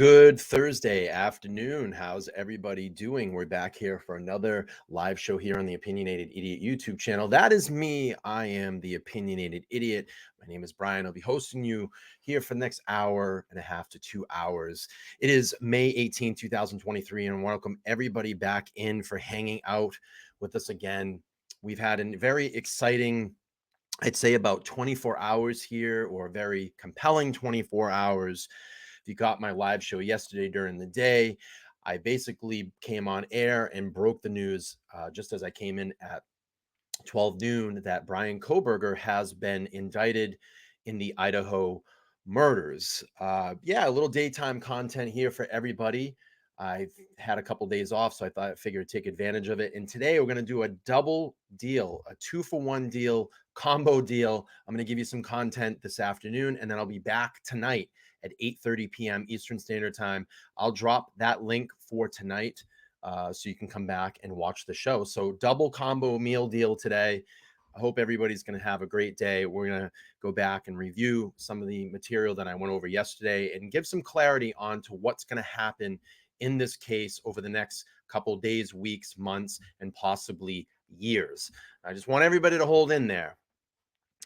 Good Thursday afternoon. How's everybody doing? We're back here for another live show here on the Opinionated Idiot YouTube channel. That is me. I am the Opinionated Idiot. My name is Brian. I'll be hosting you here for the next hour and a half to 2 hours. It is May 18, 2023, and I welcome everybody back in for hanging out with us again. We've had a very exciting, I'd say about 24 hours here, or a very compelling 24 hours. If you got my live show yesterday during the day, I basically came on air and broke the news just as I came in at 12 noon that Bryan Kohberger has been indicted in the Idaho murders. Yeah, a little daytime content here for everybody. I've had a couple days off, so I figured take advantage of it. And today we're going to do a double deal, a 2-for-1 deal, combo deal. I'm going to give you some content this afternoon, and then I'll be back tonight at 8:30 p.m. Eastern Standard Time. I'll drop that link for tonight so you can come back and watch the show. So double combo meal deal today. I hope everybody's going to have a great day. We're going to go back and review some of the material that I went over yesterday and give some clarity on to what's going to happen in this case over the next couple days, weeks, months, and possibly years. I just want everybody to hold in there.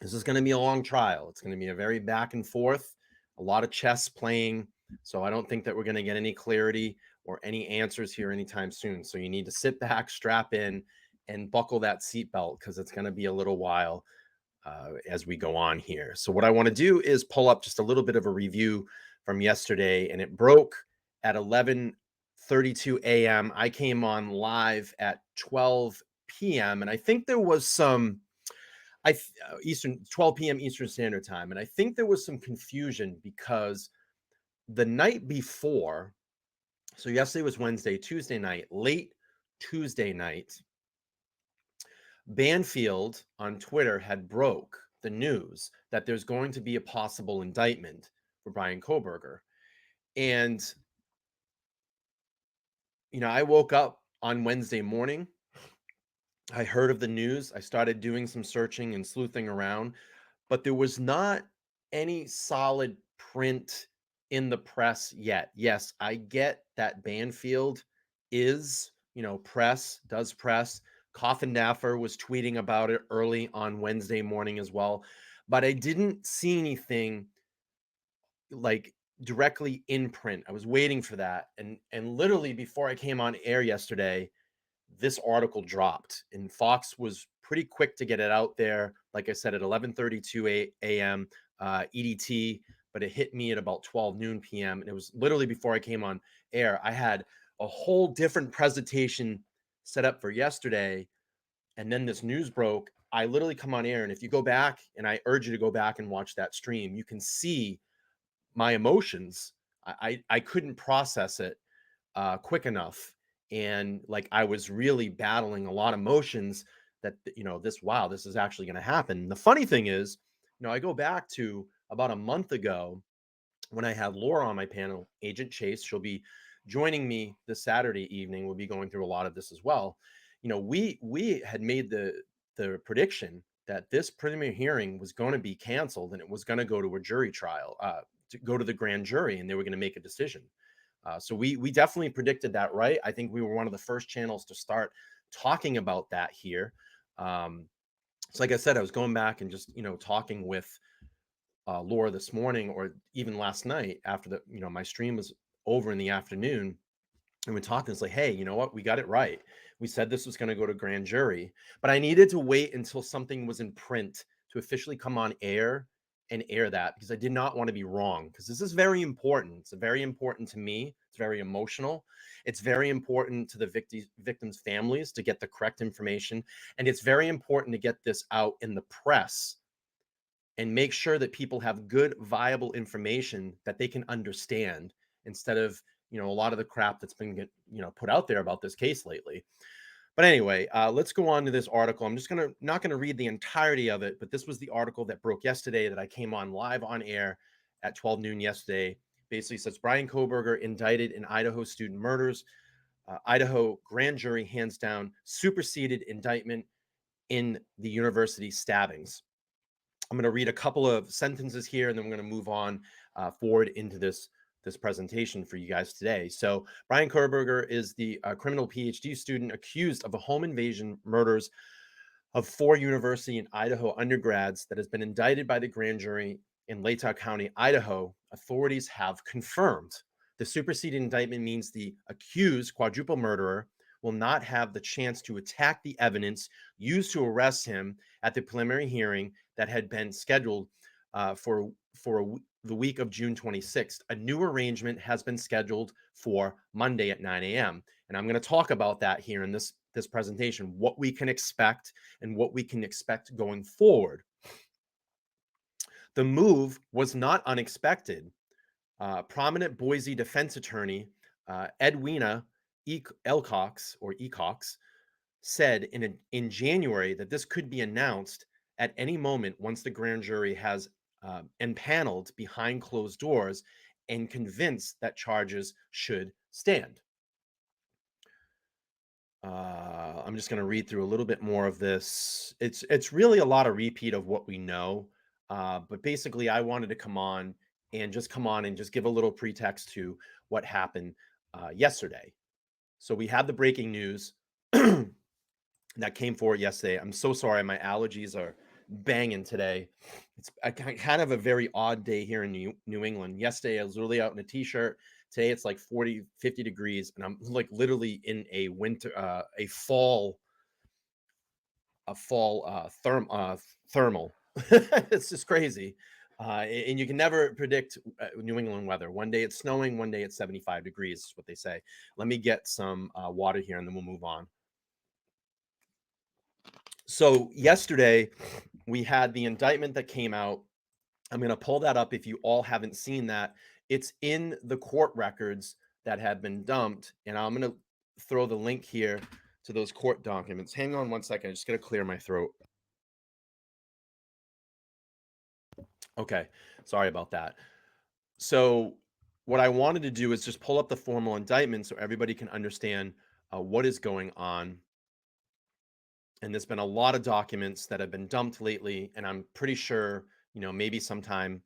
This is going to be a long trial. It's going to be a very back and forth, a lot of chess playing. So I don't think that we're going to get any clarity or any answers here anytime soon. So you need to sit back, strap in, and buckle that seatbelt because it's going to be a little while as we go on here. So what I want to do is pull up just a little bit of a review from yesterday, and it broke at 11:32 a.m. I came on live at 12 p.m. and I think there was some 12 p.m. Eastern Standard Time, and I think there was some confusion because the night before, so yesterday was Wednesday, Tuesday night, late Tuesday night, Banfield on Twitter had broke the news that there's going to be a possible indictment for Bryan Kohberger. And, I woke up on Wednesday morning. I heard of the news. I started doing some searching and sleuthing around, but there was not any solid print in the press yet. Yes, I get that Banfield is, does press. Coffindaffer was tweeting about it early on Wednesday morning as well, but I didn't see anything like directly in print. I was waiting for that, and literally before I came on air yesterday, this article dropped, and Fox was pretty quick to get it out there. Like I said, at 11:32 a.m. EDT, but it hit me at about 12 noon p.m. And it was literally before I came on air. I had a whole different presentation set up for yesterday, and then this news broke. I literally come on air, and if you go back, and I urge you to go back and watch that stream, you can see my emotions. I couldn't process it quick enough. And like I was really battling a lot of emotions that, this is actually going to happen. The funny thing is, I go back to about a month ago when I had Laura on my panel, Agent Chase. She'll be joining me this Saturday evening. We'll be going through a lot of this as well. We had made the prediction that this preliminary hearing was going to be canceled and it was going to go to a jury trial, to go to the grand jury, and they were going to make a decision. So we definitely predicted that right. I think we were one of the first channels to start talking about that here. So like I said, I was going back and just, talking with Laura this morning, or even last night after my stream was over in the afternoon, and we're talking. It's like, hey, you know what? We got it right. We said this was going to go to grand jury, but I needed to wait until something was in print to officially come on air and air that, because I did not want to be wrong, because this is very important. It's very important to me. It's very emotional. It's very important to the victims' families to get the correct information. And it's very important to get this out in the press and make sure that people have good, viable information that they can understand, instead of, a lot of the crap that's been put out there about this case lately. But anyway, let's go on to this article. I'm just not gonna read the entirety of it, but this was the article that broke yesterday that I came on live on air at 12 noon yesterday. Basically says Bryan Kohberger indicted in Idaho student murders. Idaho grand jury hands down superseded indictment in the university stabbings. I'm going to read a couple of sentences here, and then we're going to move on forward into this this presentation for you guys today. So Bryan Kohberger is the criminal PhD student accused of a home invasion murders of 4 University and Idaho undergrads that has been indicted by the grand jury in Latah County, Idaho. Authorities have confirmed. The superseding indictment means the accused quadruple murderer will not have the chance to attack the evidence used to arrest him at the preliminary hearing that had been scheduled for the week of June 26th. A new arrangement has been scheduled for Monday at 9 a.m. And I'm going to talk about that here in this presentation, what we can expect and what we can expect going forward. The move was not unexpected. Prominent Boise defense attorney Edwina Ecox said in January that this could be announced at any moment once the grand jury has empaneled behind closed doors and convinced that charges should stand. I'm just going to read through a little bit more of this. It's really a lot of repeat of what we know, but basically I wanted to come on and just give a little pretext to what happened yesterday. So we had the breaking news that came forward yesterday. I'm so sorry, my allergies are banging today. It's kind of a very odd day here in New England. Yesterday I was literally out in a t-shirt. Today it's like 40, 50 degrees, and I'm like literally in a winter, a fall thermal. It's just crazy. And you can never predict New England weather. One day it's snowing, one day it's 75 degrees, is what they say. Let me get some water here and then we'll move on. So yesterday we had the indictment that came out. I'm going to pull that up if you all haven't seen that. It's in the court records that have been dumped, and I'm going to throw the link here to those court documents. Hang on one second. I'm just going to clear my throat. Okay, sorry about that. So what I wanted to do is just pull up the formal indictment so everybody can understand what is going on. And there's been a lot of documents that have been dumped lately, and I'm pretty sure, maybe sometime,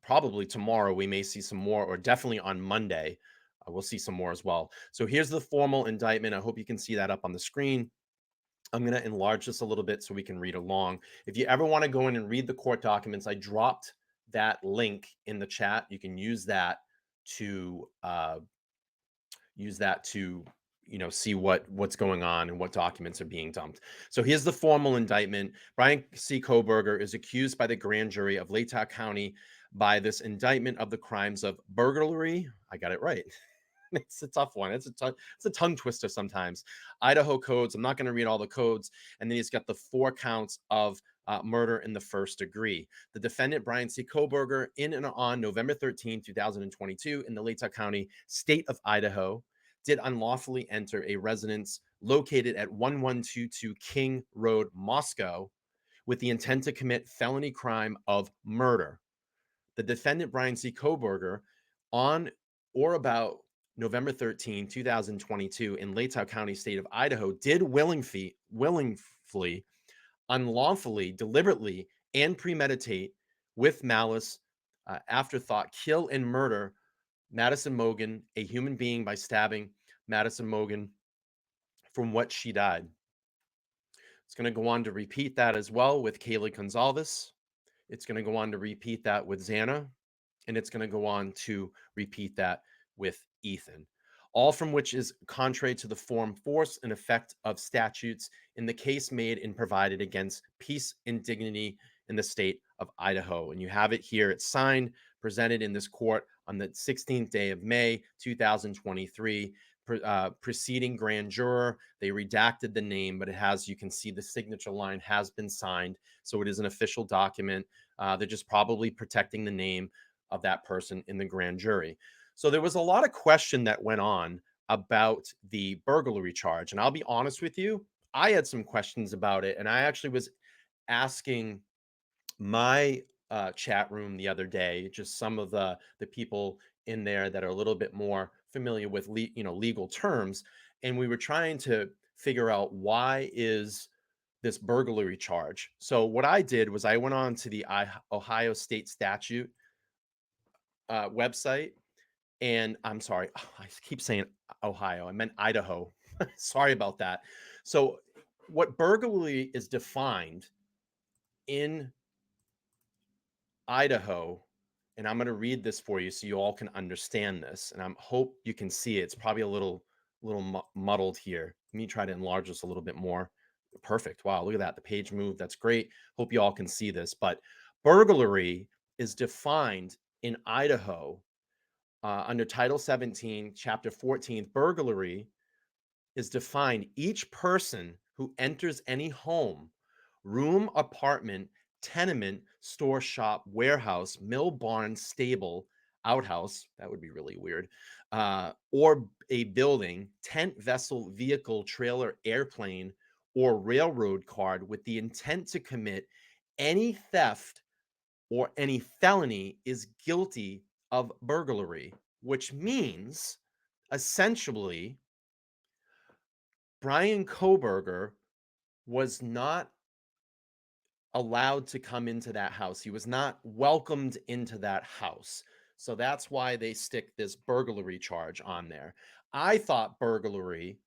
probably tomorrow, we may see some more, or definitely on Monday, we'll see some more as well. So here's the formal indictment. I hope you can see that up on the screen. I'm going to enlarge this a little bit so we can read along. If you ever want to go in and read the court documents, I dropped that link in the chat. You can use that to see what's going on and what documents are being dumped. So here's the formal indictment. Bryan C. Kohberger is accused by the grand jury of Latah County by this indictment of the crimes of burglary. I got it right. It's a tough one. It's a tongue twister sometimes. Idaho codes. I'm not going to read all the codes. And then he's got the 4 counts of murder in the first degree. The defendant, Bryan C. Kohberger, in and on November 13, 2022, in the Latah County, state of Idaho, did unlawfully enter a residence located at 1122 King Road, Moscow, with the intent to commit felony crime of murder. The defendant, Bryan C. Kohberger, on or about November 13, 2022, in Latah County, state of Idaho, did willingly, unlawfully, deliberately, and premeditate with malice, afterthought, kill and murder Madison Mogen, a human being, by stabbing Madison Mogen from what she died. It's going to go on to repeat that as well with Kaylee Gonzalez. It's going to go on to repeat that with Xana. And it's going to go on to repeat that with Ethan. All from which is contrary to the form, force, and effect of statutes in the case made and provided against peace and dignity in the state of Idaho. And you have it here. It's signed, presented in this court on the 16th day of May, 2023. Preceding grand juror, they redacted the name, but it has, you can see the signature line has been signed. So it is an official document. They're just probably protecting the name of that person in the grand jury. So there was a lot of question that went on about the burglary charge. And I'll be honest with you, I had some questions about it. And I actually was asking my chat room the other day, just some of the people in there that are a little bit more familiar with legal terms. And we were trying to figure out, why is this burglary charge? So what I did was I went on to the Ohio State statute website, And I'm sorry, I keep saying Ohio. I meant Idaho. Sorry about that. So, what burglary is defined in Idaho, and I'm going to read this for you so you all can understand this. And I hope you can see it. It's probably a little muddled here. Let me try to enlarge this a little bit more. Perfect. Wow, look at that. The page moved. That's great. Hope you all can see this. But burglary is defined in Idaho under Title 17, Chapter 14. Burglary is defined each person who enters any home, room, apartment, tenement, store, shop, warehouse, mill, barn, stable, outhouse, that would be really weird, or a building, tent, vessel, vehicle, trailer, airplane, or railroad card with the intent to commit any theft or any felony is guilty of burglary, which means essentially Bryan Kohberger was not allowed to come into that house. He was not welcomed into that house. So that's why they stick this burglary charge on there. I thought burglary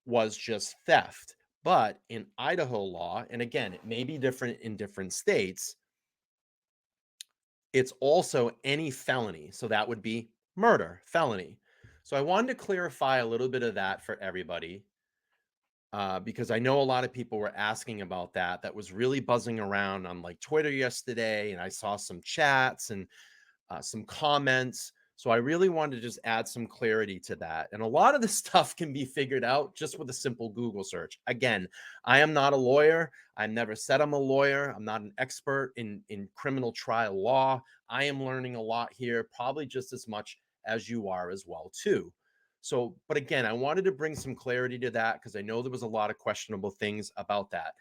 was just theft, but in Idaho law, and again, it may be different in different states, it's also any felony. So that would be murder, felony. So I wanted to clarify a little bit of that for everybody because I know a lot of people were asking about that. That was really buzzing around on like Twitter yesterday, and I saw some chats and some comments. So I really wanted to just add some clarity to that. And a lot of this stuff can be figured out just with a simple Google search. Again, I am not a lawyer. I never said I'm a lawyer. I'm not an expert in criminal trial law. I am learning a lot here, probably just as much as you are as well too. So, but again, I wanted to bring some clarity to that because I know there was a lot of questionable things about that.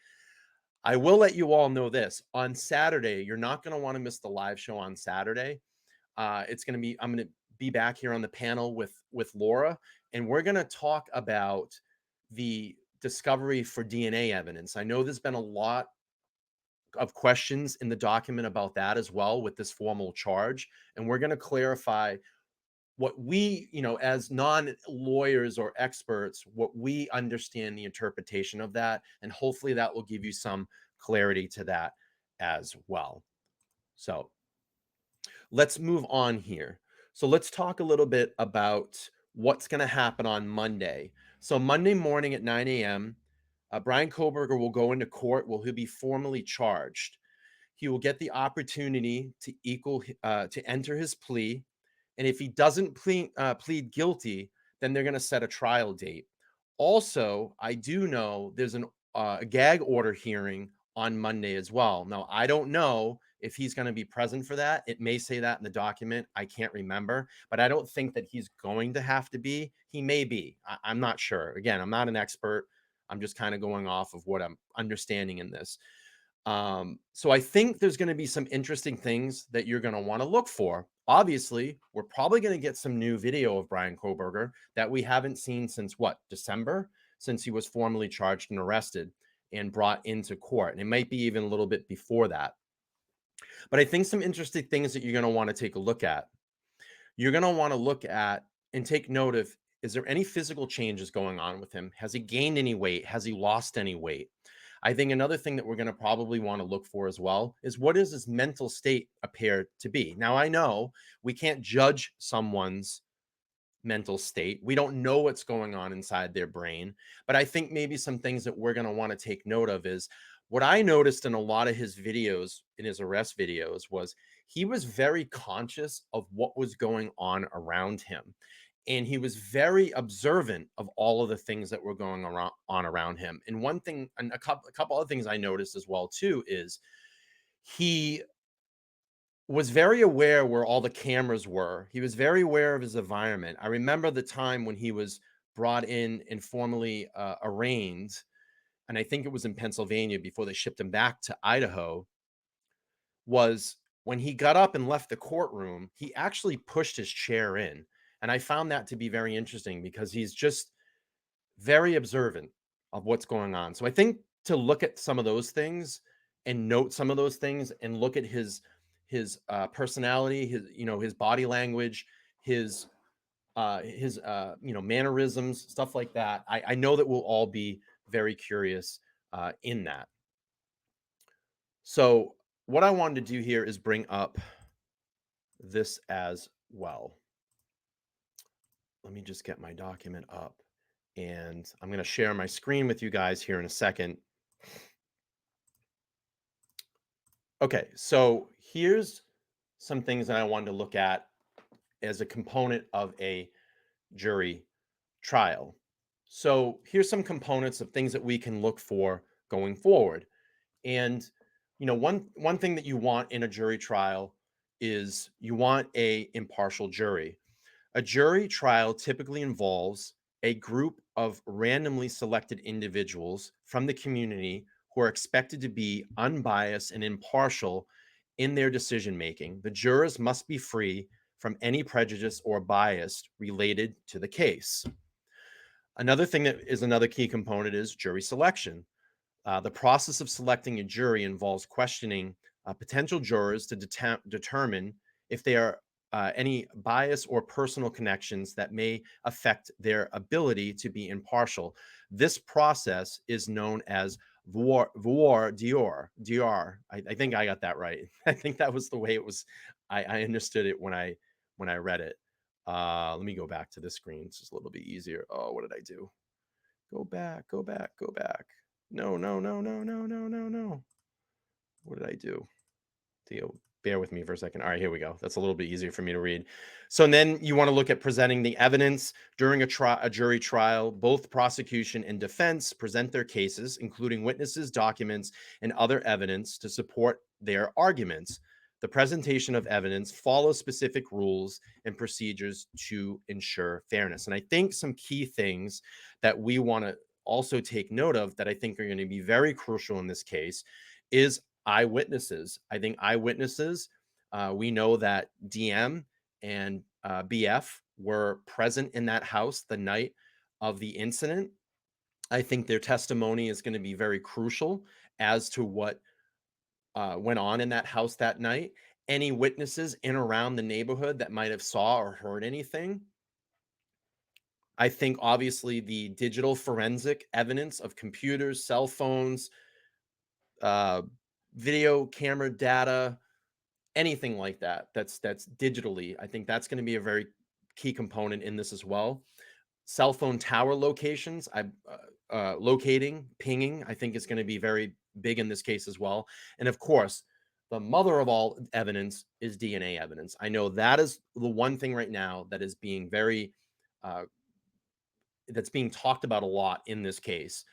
I will let you all know this on Saturday. You're not going to want to miss the live show on Saturday. It's going to be, I'm going to be back here on the panel with Laura, and we're going to talk about the discovery for DNA evidence. I know there's been a lot of questions in the document about that as well with this formal charge, and we're going to clarify what we, as non-lawyers or experts, what we understand the interpretation of that, and hopefully that will give you some clarity to that as well. So let's move on here. So let's talk a little bit about what's going to happen on Monday. So Monday morning at 9 a.m., Bryan Kohberger will go into court. Well, he'll be formally charged. He will get the opportunity to enter his plea, and if he doesn't plead guilty, then they're going to set a trial date. Also, I do know there's a gag order hearing on Monday as well. Now, I don't know if he's going to be present for that. It may say that in the document. I can't remember, but I don't think that he's going to have to be. He may be. I'm not sure. Again, I'm not an expert. I'm just kind of going off of what I'm understanding in this. So I think there's going to be some interesting things that you're going to want to look for. Obviously, we're probably going to get some new video of Bryan Kohberger that we haven't seen since December, since he was formally charged and arrested and brought into court. And it might be even a little bit before that. But I think some interesting things that you're going to want to take a look at. You're going to want to look at and take note of, is there any physical changes going on with him? Has he gained any weight? Has he lost any weight? I think another thing that we're going to probably want to look for as well is, what does his mental state appear to be? Now, I know we can't judge someone's mental state. We don't know what's going on inside their brain, but I think maybe some things that we're going to want to take note of is what I noticed in a lot of his videos, in his arrest videos, was he was very conscious of what was going on around him. And he was very observant of all of the things that were going on around him. And one thing, and a couple other things I noticed as well too, is he was very aware where all the cameras were. He was very aware of his environment. I remember the time when he was brought in and formally arraigned, and I think it was in Pennsylvania before they shipped him back to Idaho, was when he got up and left the courtroom, he actually pushed his chair in. And I found that to be very interesting because he's just very observant of what's going on. So I think to look at some of those things and note some of those things and look at his personality, his body language, his mannerisms, stuff like that. I know that we'll all be very curious in that. So what I wanted to do here is bring up this as well. Let me just get my document up, and I'm going to share my screen with you guys here in a second. Okay, so here's some things that I wanted to look at as a component of a jury trial. So here's some components of things that we can look for going forward. And one thing that you want in a jury trial is you want a impartial jury. A jury trial typically involves a group of randomly selected individuals from the community who are expected to be unbiased and impartial in their decision making. The jurors must be free from any prejudice or bias related to the case. Another thing that is another key component is jury selection. The process of selecting a jury involves questioning potential jurors to determine if they are any bias or personal connections that may affect their ability to be impartial. This process is known as voir dire. I think I got that right. I think that was the way it was. I understood it when I read it. Let me go back to this screen. It's just a little bit easier. Oh, what did I do? Go back, go back, go back. No, no, no, no, no, no, no, no. What did I do? Theo, bear with me for a second. All right, here we go. That's a little bit easier for me to read. So then you want to look at presenting the evidence during a jury trial. Both prosecution and defense present their cases, including witnesses, documents, and other evidence to support their arguments. The presentation of evidence follows specific rules and procedures to ensure fairness. And I think some key things that we want to also take note of that I think are going to be very crucial in this case is eyewitnesses. I think eyewitnesses, we know that DM and BF were present in that house the night of the incident. I think their testimony is going to be very crucial as to what went on in that house that night. Any witnesses in around the neighborhood that might have saw or heard anything. I think obviously the digital forensic evidence of computers, cell phones, video camera data, anything like that that's digitally, I think that's going to be a very key component in this as well. Cell phone tower locations, locating, pinging, I think is going to be very big in this case as well. And of course, the mother of all evidence is DNA evidence. I know that is the one thing right now that is being very that's being talked about a lot in this case.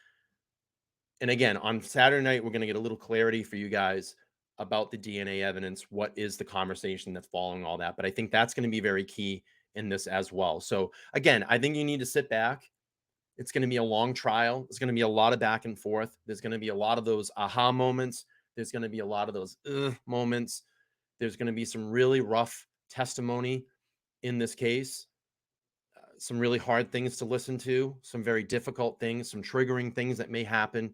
And again, on Saturday night, we're going to get a little clarity for you guys about the DNA evidence. What is the conversation that's following all that? But I think that's going to be very key in this as well. So again, I think you need to sit back. It's going to be a long trial. It's going to be a lot of back and forth. There's going to be a lot of those aha moments. There's going to be a lot of those moments. There's going to be some really rough testimony in this case. Some really hard things to listen to, some very difficult things, some triggering things that may happen,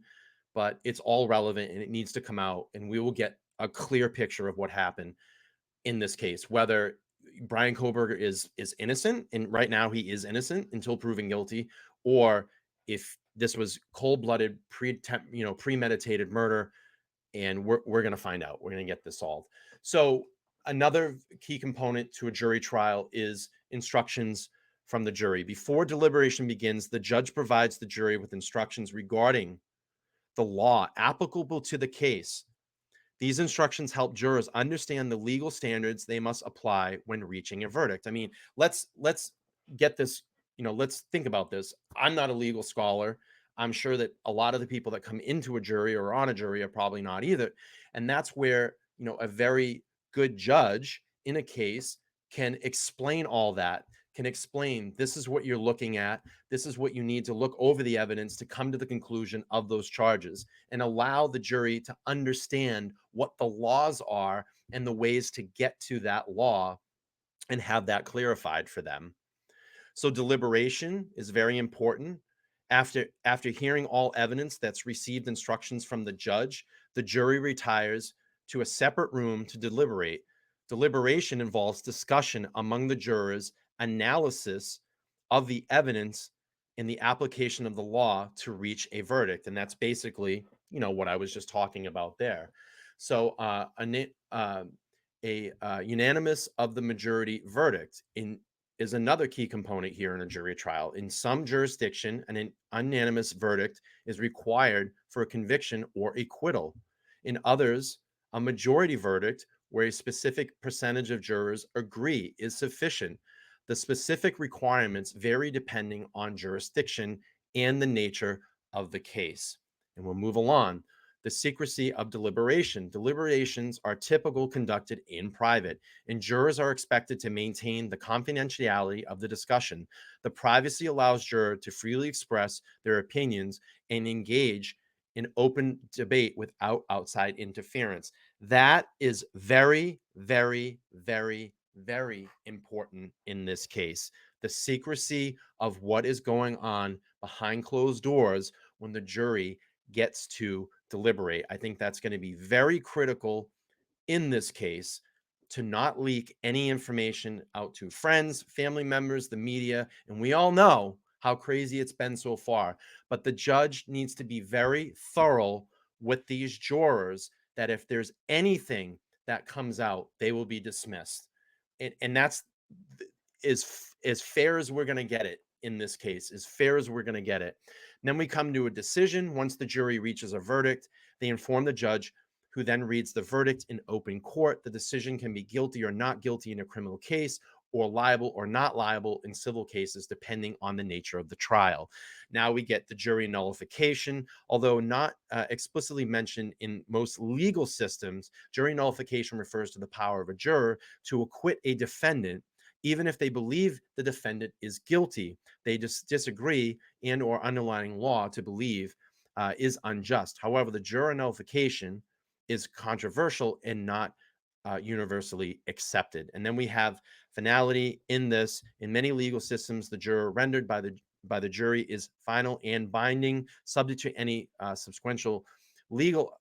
but it's all relevant and it needs to come out, and we will get a clear picture of what happened in this case, whether Bryan Kohberger is innocent, and right now he is innocent until proven guilty, or if this was cold-blooded, premeditated murder, and we're going to find out. We're going to get this solved. So another key component to a jury trial is instructions from the jury. Before deliberation begins, the judge provides the jury with instructions regarding the law applicable to the case. These instructions help jurors understand the legal standards they must apply when reaching a verdict. I mean, let's get this, let's think about this. I'm not a legal scholar. I'm sure that a lot of the people that come into a jury or on a jury are probably not either. And that's where, a very good judge in a case can explain all that, can explain this is what you're looking at. This is what you need to look over the evidence to come to the conclusion of those charges, and allow the jury to understand what the laws are and the ways to get to that law and have that clarified for them. So deliberation is very important. After hearing all evidence that's received instructions from the judge, the jury retires to a separate room to deliberate. Deliberation involves discussion among the jurors analysis of the evidence in the application of the law to reach a verdict. And that's basically, what I was just talking about there. So a unanimous of the majority verdict is another key component here in a jury trial. In some jurisdiction, an unanimous verdict is required for a conviction or acquittal. In others, a majority verdict where a specific percentage of jurors agree is sufficient. The specific requirements vary depending on jurisdiction and the nature of the case. And we'll move along. The secrecy of deliberation. Deliberations are typically conducted in private, and jurors are expected to maintain the confidentiality of the discussion. The privacy allows jurors to freely express their opinions and engage in open debate without outside interference. That is very, very, very, very important in this case. The secrecy of what is going on behind closed doors when the jury gets to deliberate. I think that's going to be very critical in this case to not leak any information out to friends, family members, the media. And we all know how crazy it's been so far. But the judge needs to be very thorough with these jurors that if there's anything that comes out, they will be dismissed. And that's as fair as we're going to get it in this case, as fair as we're going to get it. And then we come to a decision. Once the jury reaches a verdict, they inform the judge, who then reads the verdict in open court. The decision can be guilty or not guilty in a criminal case, or liable or not liable in civil cases, depending on the nature of the trial. Now we get the jury nullification. Although not explicitly mentioned in most legal systems, jury nullification refers to the power of a juror to acquit a defendant, even if they believe the defendant is guilty. They just disagree and or underlying law to believe is unjust. However, the juror nullification is controversial and not universally accepted. And then we have finality in this. In many legal systems, the juror rendered by the jury is final and binding, subject to any subsequent legal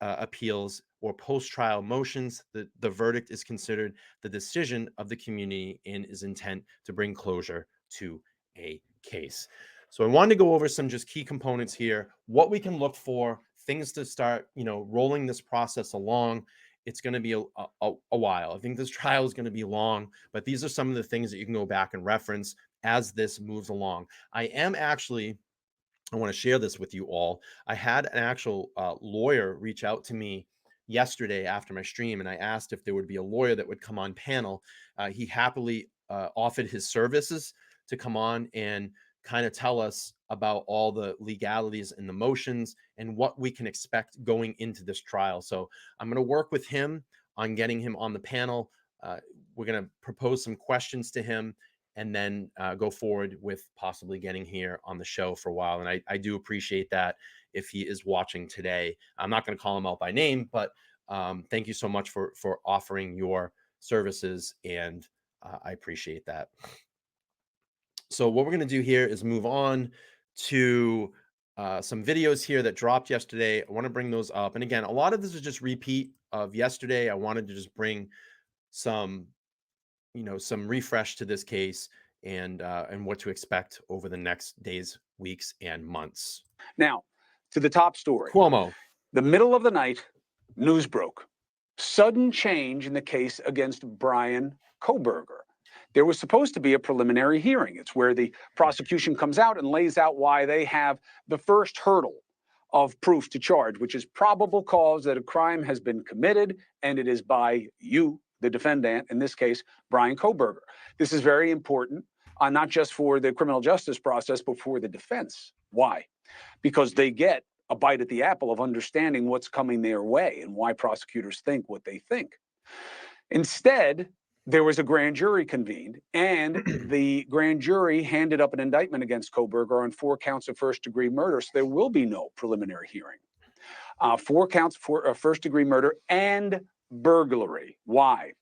appeals or post-trial motions. The verdict is considered the decision of the community and is intent to bring closure to a case. So I wanted to go over some just key components here, what we can look for, things to start, rolling this process along. It's going to be a while. I think this trial is going to be long, but these are some of the things that you can go back and reference as this moves along. I want to share this with you all. I had an actual lawyer reach out to me yesterday after my stream, and I asked if there would be a lawyer that would come on panel. He happily offered his services to come on and kind of tell us about all the legalities and the motions and what we can expect going into this trial. So I'm going to work with him on getting him on the panel. We're going to propose some questions to him and then go forward with possibly getting here on the show for a while. And I do appreciate that if he is watching today. I'm not going to call him out by name, but thank you so much for offering your services, and I appreciate that. So what we're going to do here is move on to some videos here that dropped yesterday. I want to bring those up. And again, a lot of this is just repeat of yesterday. I wanted to just bring some refresh to this case and what to expect over the next days, weeks, and months. Now, to the top story. Cuomo. The middle of the night, news broke. Sudden change in the case against Bryan Kohberger. There was supposed to be a preliminary hearing. It's where the prosecution comes out and lays out why they have the first hurdle of proof to charge, which is probable cause that a crime has been committed, and it is by you, the defendant, in this case, Bryan Kohberger. This is very important, not just for the criminal justice process, but for the defense. Why? Because they get a bite at the apple of understanding what's coming their way and why prosecutors think what they think. Instead, there was a grand jury convened, and the grand jury handed up an indictment against Kohberger on 4 counts of first-degree murder, so there will be no preliminary hearing. 4 counts for first-degree murder and burglary. Why?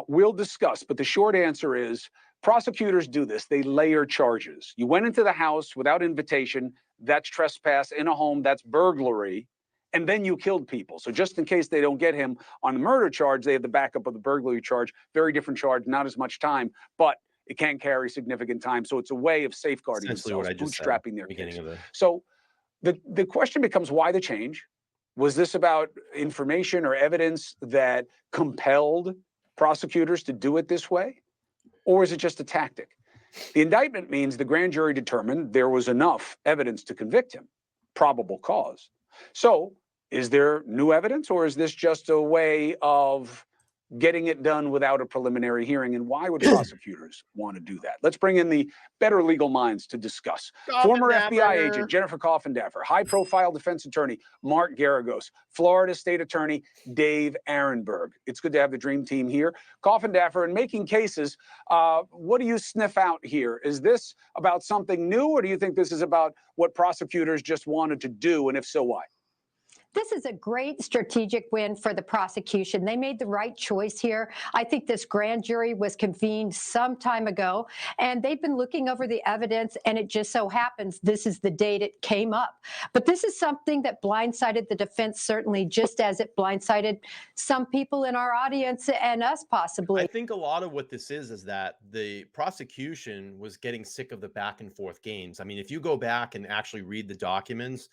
We'll discuss, but the short answer is prosecutors do this. They layer charges. You went into the house without invitation. That's trespass in a home. That's burglary. And then you killed people. So just in case they don't get him on the murder charge, they have the backup of the burglary charge. Very different charge, not as much time, but It can't carry significant time. So it's a way of safeguarding Essentially themselves, what I just said bootstrapping their beginning case. of the So the question becomes, why the change? Was this about information or evidence that compelled prosecutors to do it this way? Or is it just a tactic? The indictment means the grand jury determined there was enough evidence to convict him, probable cause. So is there new evidence, or is this just a way of getting it done without a preliminary hearing? And why would prosecutors want to do that? Let's bring in the better legal minds to discuss. Former FBI agent Jennifer Coffindaffer, high-profile defense attorney Mark Garagos, Florida State Attorney Dave Arenberg. It's good to have the dream team here. Coffindaffer, in making cases, what do you sniff out here? Is this about something new, or do you think this is about what prosecutors just wanted to do, and if so, why? This is a great strategic win for the prosecution. They made the right choice here. I think this grand jury was convened some time ago, and they've been looking over the evidence, and it just so happens this is the date it came up. But this is something that blindsided the defense, certainly, just as it blindsided some people in our audience and us possibly. I think a lot of what this is that the prosecution was getting sick of the back and forth games. I mean, if you go back and actually read the documents,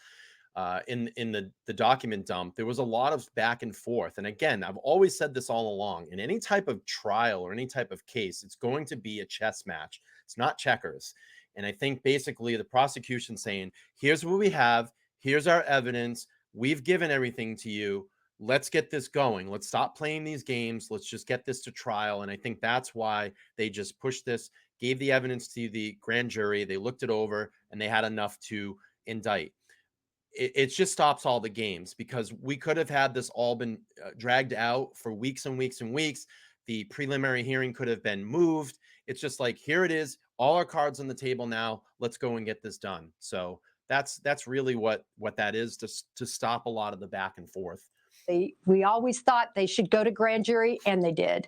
in the document dump, there was a lot of back and forth. And again, I've always said this all along: in any type of trial or any type of case, it's going to be a chess match. It's not checkers. And I think basically the prosecution saying, here's what we have, here's our evidence, we've given everything to you, let's get this going, let's stop playing these games, let's just get this to trial. And I think that's why they just pushed this, gave the evidence to the grand jury, they looked it over, and they had enough to indict. It just stops all the games, because we could have had this all been dragged out for weeks and weeks and weeks. The preliminary hearing could have been moved. It's just like, here it is, all our cards on the table now, let's go and get this done. So that's really what that is, to stop a lot of the back and forth. We always thought they should go to grand jury, and they did.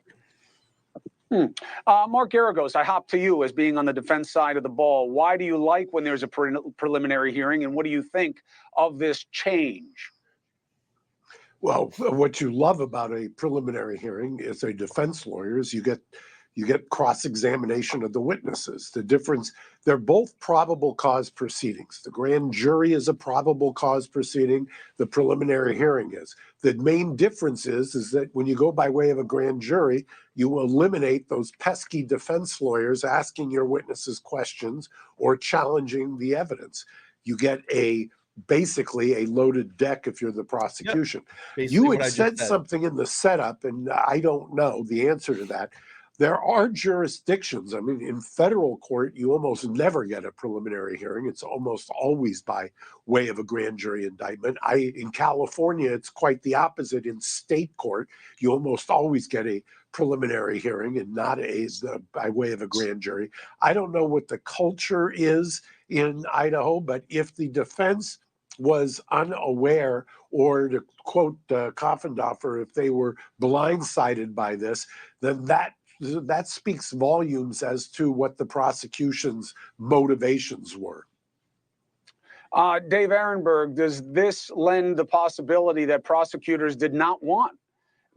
Mark Garagos, I hop to you as being on the defense side of the ball. Why do you like when there's a preliminary hearing, and what do you think of this change? Well, what you love about a preliminary hearing as a defense lawyer is you get cross-examination of the witnesses. The difference, they're both probable cause proceedings. The grand jury is a probable cause proceeding. The preliminary hearing is. The main difference is that when you go by way of a grand jury, you eliminate those pesky defense lawyers asking your witnesses questions or challenging the evidence. You get basically a loaded deck if you're the prosecution. Yep. You had said something in the setup, and I don't know the answer to that. There are jurisdictions. I mean, in federal court, you almost never get a preliminary hearing. It's almost always by way of a grand jury indictment. In California, it's quite the opposite. In state court, you almost always get a preliminary hearing and not by way of a grand jury. I don't know what the culture is in Idaho, but if the defense was unaware, or to quote Coffindaffer, if they were blindsided by this, then that speaks volumes as to what the prosecution's motivations were. Dave Arenberg, does this lend the possibility that prosecutors did not want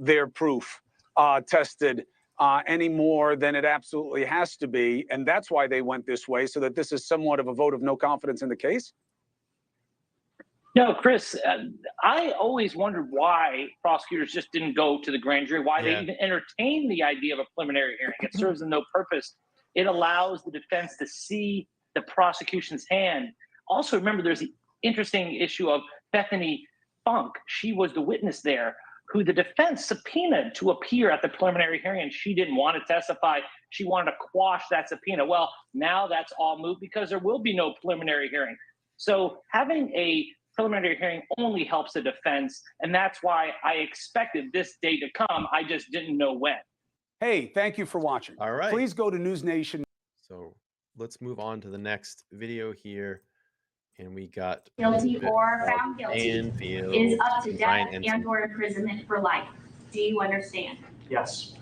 their proof tested any more than it absolutely has to be, and that's why they went this way, so that this is somewhat of a vote of no confidence in the case? No, Chris, I always wondered why prosecutors just didn't go to the grand jury, why they even entertained the idea of a preliminary hearing. It serves them no purpose. It allows the defense to see the prosecution's hand. Also, remember, there's the interesting issue of Bethany Funk. She was the witness there who the defense subpoenaed to appear at the preliminary hearing, and she didn't want to testify. She wanted to quash that subpoena. Well, now that's all moot because there will be no preliminary hearing. So having a preliminary hearing only helps the defense, and that's why I expected this day to come. I just didn't know when. Hey, thank you for watching. All right. Please go to News Nation. So let's move on to the next video here. And we got guilty or found guilty is up to death and or imprisonment for life. Do you understand? Yes.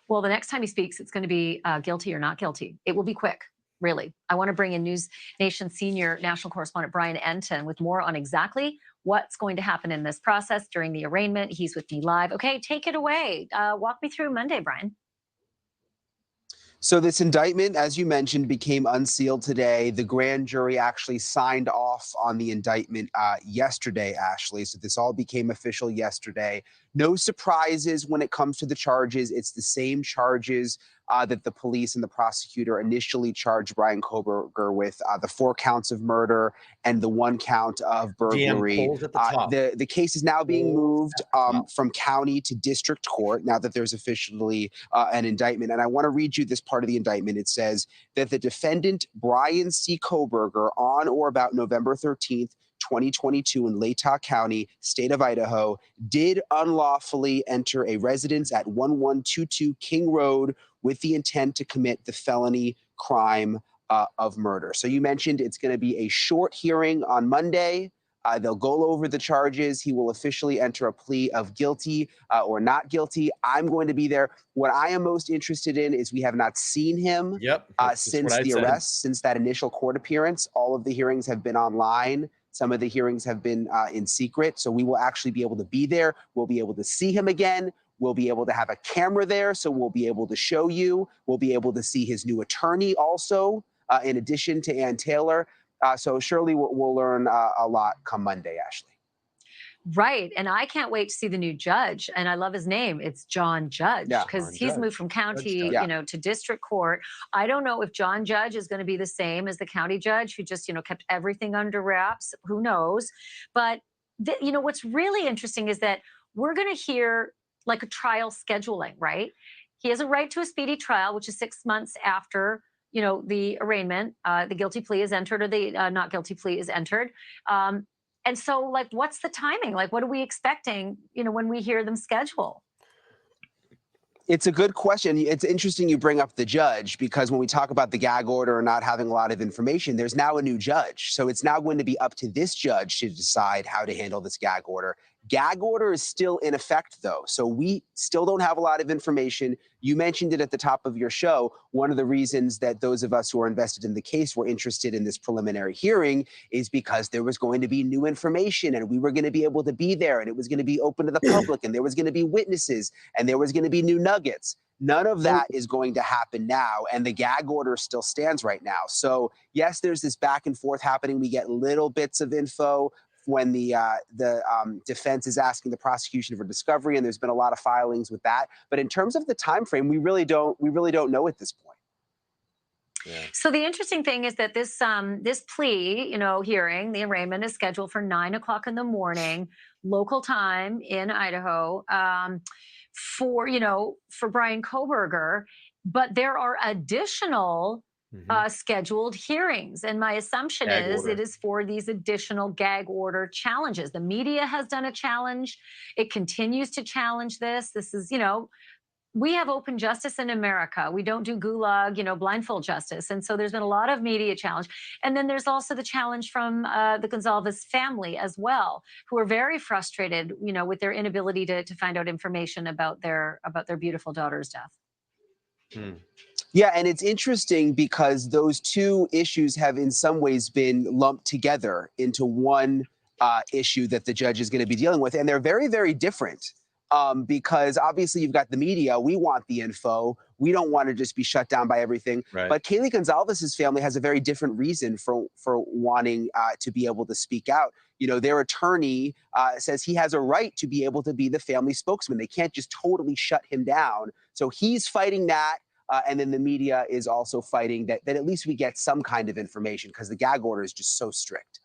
Well, the next time he speaks, it's going to be guilty or not guilty. It will be quick, really. I want to bring in News Nation senior national correspondent Bryan Kohberger with more on exactly what's going to happen in this process during the arraignment. He's with me live. Okay, take it away. Walk me through Monday, Bryan. So this indictment, as you mentioned, became unsealed today. The grand jury actually signed off on the indictment yesterday, Ashley. So this all became official yesterday. No surprises when it comes to the charges. It's the same charges that the police and the prosecutor initially charged Bryan Kohberger with, the 4 counts of murder and the 1 count of GM burglary. polls at the top. The case is now being Polls moved at the top. from county to district court now that there's officially an indictment. And I want to read you this part of the indictment. It says that the defendant, Bryan C. Kohberger, on or about November 13th, 2022 in Latah County, state of Idaho, did unlawfully enter a residence at 1122 King Road with the intent to commit the felony crime of murder. So you mentioned it's going to be a short hearing on Monday. They'll go over the charges. He will officially enter a plea of guilty or not guilty. I'm going to be there. What I am most interested in is we have not seen him since the arrest, since that initial court appearance. All of the hearings have been online. Some of the hearings have been in secret. So we will actually be able to be there. We'll be able to see him again. We'll be able to have a camera there. So we'll be able to show you. We'll be able to see his new attorney also, in addition to Ann Taylor. So surely we'll learn a lot come Monday, Ashley. Right. And I can't wait to see the new judge. And I love his name. It's John Judge, because he's moved from county, to district court. I don't know if John Judge is going to be the same as the county judge who just, kept everything under wraps. Who knows? But, what's really interesting is that we're going to hear like a trial scheduling, right? He has a right to a speedy trial, which is 6 months after the arraignment, the guilty plea is entered, or the not guilty plea is entered. And so, like, what's the timing? Like, what are we expecting, when we hear them schedule? It's a good question. It's interesting you bring up the judge, because when we talk about the gag order or not having a lot of information, there's now a new judge. So it's now going to be up to this judge to decide how to handle this gag order. Gag order is still in effect, though. So we still don't have a lot of information. You mentioned it at the top of your show. One of the reasons that those of us who are invested in the case were interested in this preliminary hearing is because there was going to be new information, and we were going to be able to be there, and it was going to be open to the public, and there was going to be witnesses, and there was going to be new nuggets. None of that is going to happen now, and the gag order still stands right now. So yes, there's this back and forth happening. We get little bits of info when the defense is asking the prosecution for discovery, and there's been a lot of filings with that. But in terms of the time frame, we really don't know at this point. Yeah. So the interesting thing is that this plea, hearing, the arraignment is scheduled for 9 o'clock in the morning, local time in Idaho, for Bryan Kohberger. But there are additional scheduled hearings. And my assumption is it is for these additional gag order challenges. The media has done a challenge. It continues to challenge this. This is, we have open justice in America. We don't do gulag, blindfold justice. And so there's been a lot of media challenge. And then there's also the challenge from the Gonzalez family as well, who are very frustrated, with their inability to find out information about their beautiful daughter's death. Yeah, and it's interesting because those two issues have in some ways been lumped together into one issue that the judge is going to be dealing with. And they're very, very different. Because obviously you've got the media. We want the info. We don't want to just be shut down by everything. Right. But Kaylee Gonzalez's family has a very different reason for wanting to be able to speak out. Their attorney says he has a right to be able to be the family spokesman. They can't just totally shut him down. So he's fighting that. And then the media is also fighting that at least we get some kind of information, because the gag order is just so strict.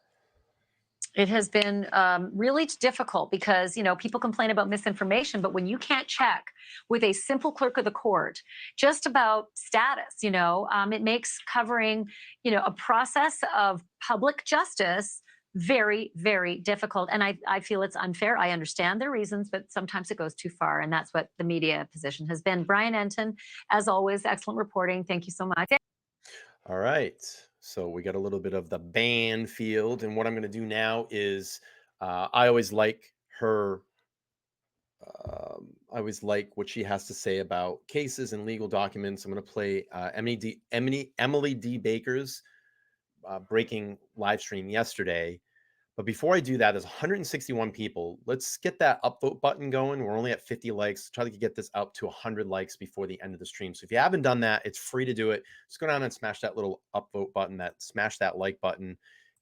It has been really difficult because, people complain about misinformation, but when you can't check with a simple clerk of the court just about status, it makes covering, a process of public justice very, very difficult. And I feel it's unfair. I understand their reasons, but sometimes it goes too far. And that's what the media position has been. Bryan Enton, as always, excellent reporting. Thank you so much. All right. So we got a little bit of the Banfield. And what I'm going to do now is I always like her. I always like what she has to say about cases and legal documents. I'm going to play Emily D. Baker's breaking live stream yesterday. But before I do that, there's 161 people. Let's get that upvote button going. We're only at 50 likes. Try to get this up to 100 likes before the end of the stream. So if you haven't done that, it's free to do it. Just go down and smash that little upvote button, smash that like button.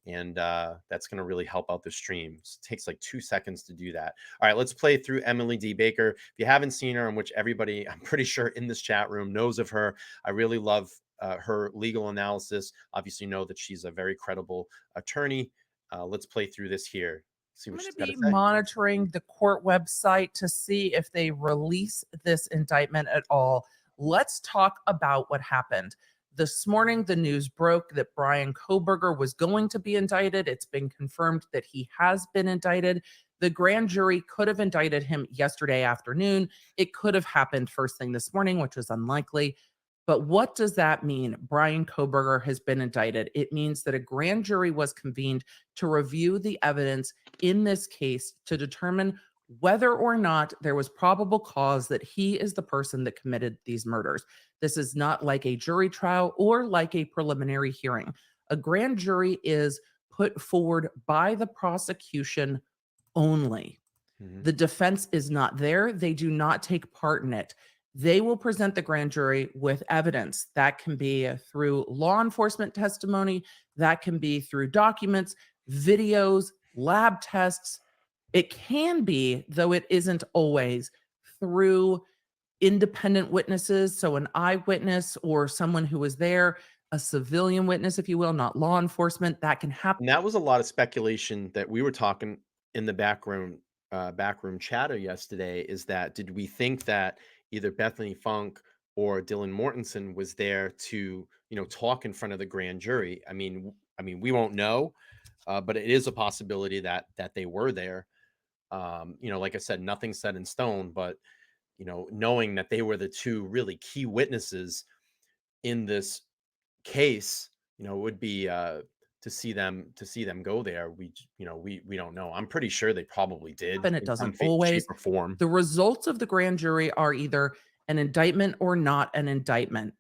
And that's going to really help out the stream. It takes like 2 seconds to do that. All right, let's play through Emily D. Baker. If you haven't seen her, in which everybody, I'm pretty sure in this chat room knows of her, I really love her legal analysis. Obviously know that she's a very credible attorney. Let's play through this here. See what I'm she's going got to to be say. monitoring the court website to see if they release this indictment at all. Let's talk about what happened. This morning, the news broke that Bryan Kohberger was going to be indicted. It's been confirmed that he has been indicted. The grand jury could have indicted him yesterday afternoon. It could have happened first thing this morning, which is unlikely. But what does that mean? Bryan Kohberger has been indicted. It means that a grand jury was convened to review the evidence in this case to determine whether or not there was probable cause that he is the person that committed these murders. This is not like a jury trial or like a preliminary hearing. A grand jury is put forward by the prosecution only. The defense is not there. They do not take part in it. They will present the grand jury with evidence. That can be through law enforcement testimony, that can be through documents, videos, lab tests. It can be, though it isn't always, through independent witnesses. So an eyewitness or someone who was there, a civilian witness, if you will, not law enforcement. That can happen. And that was a lot of speculation that we were talking in the backroom chatter yesterday, is that did we think that either Bethany Funk or Dylan Mortensen was there to, talk in front of the grand jury? I mean, we won't know, but it is a possibility that they were there. Like I said, nothing's set in stone, but knowing that they were the two really key witnesses in this case, it would be to see them go there. We don't know. I'm pretty sure they probably did And it in some doesn't always. shape or form. The results of the grand jury are either an indictment or not an indictment.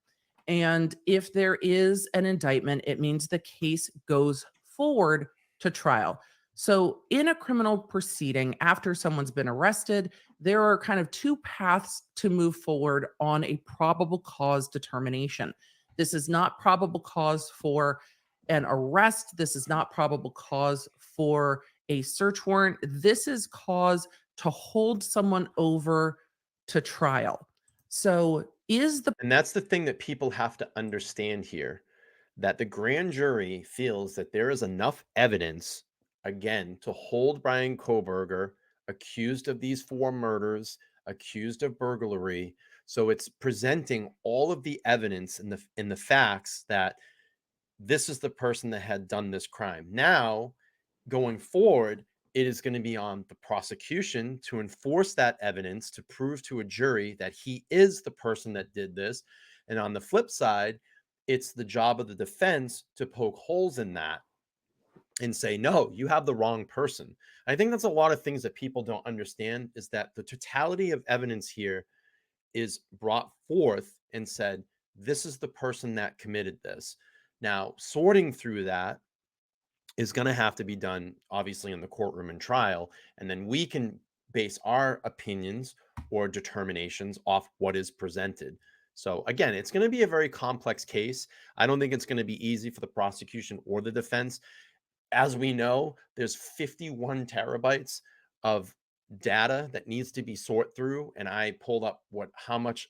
And if there is an indictment, it means the case goes forward to trial. So in a criminal proceeding, after someone's been arrested, there are kind of two paths to move forward on a probable cause determination. This is not probable cause for an arrest. This is not probable cause for a search warrant. This is cause to hold someone over to trial. So and that's the thing that people have to understand here, that the grand jury feels that there is enough evidence, again, to hold Bryan Kohberger accused of these 4 murders, accused of burglary. So it's presenting all of the evidence in the facts that this is the person that had done this crime. Now, going forward, it is going to be on the prosecution to enforce that evidence, to prove to a jury that he is the person that did this. And on the flip side, it's the job of the defense to poke holes in that and say, no, you have the wrong person. I think that's a lot of things that people don't understand, is that the totality of evidence here is brought forth and said, this is the person that committed this. Now, sorting through that is going to have to be done, obviously, in the courtroom and trial. And then we can base our opinions or determinations off what is presented. So again, it's going to be a very complex case. I don't think it's going to be easy for the prosecution or the defense. As we know, there's 51 terabytes of data that needs to be sorted through. And I pulled up how much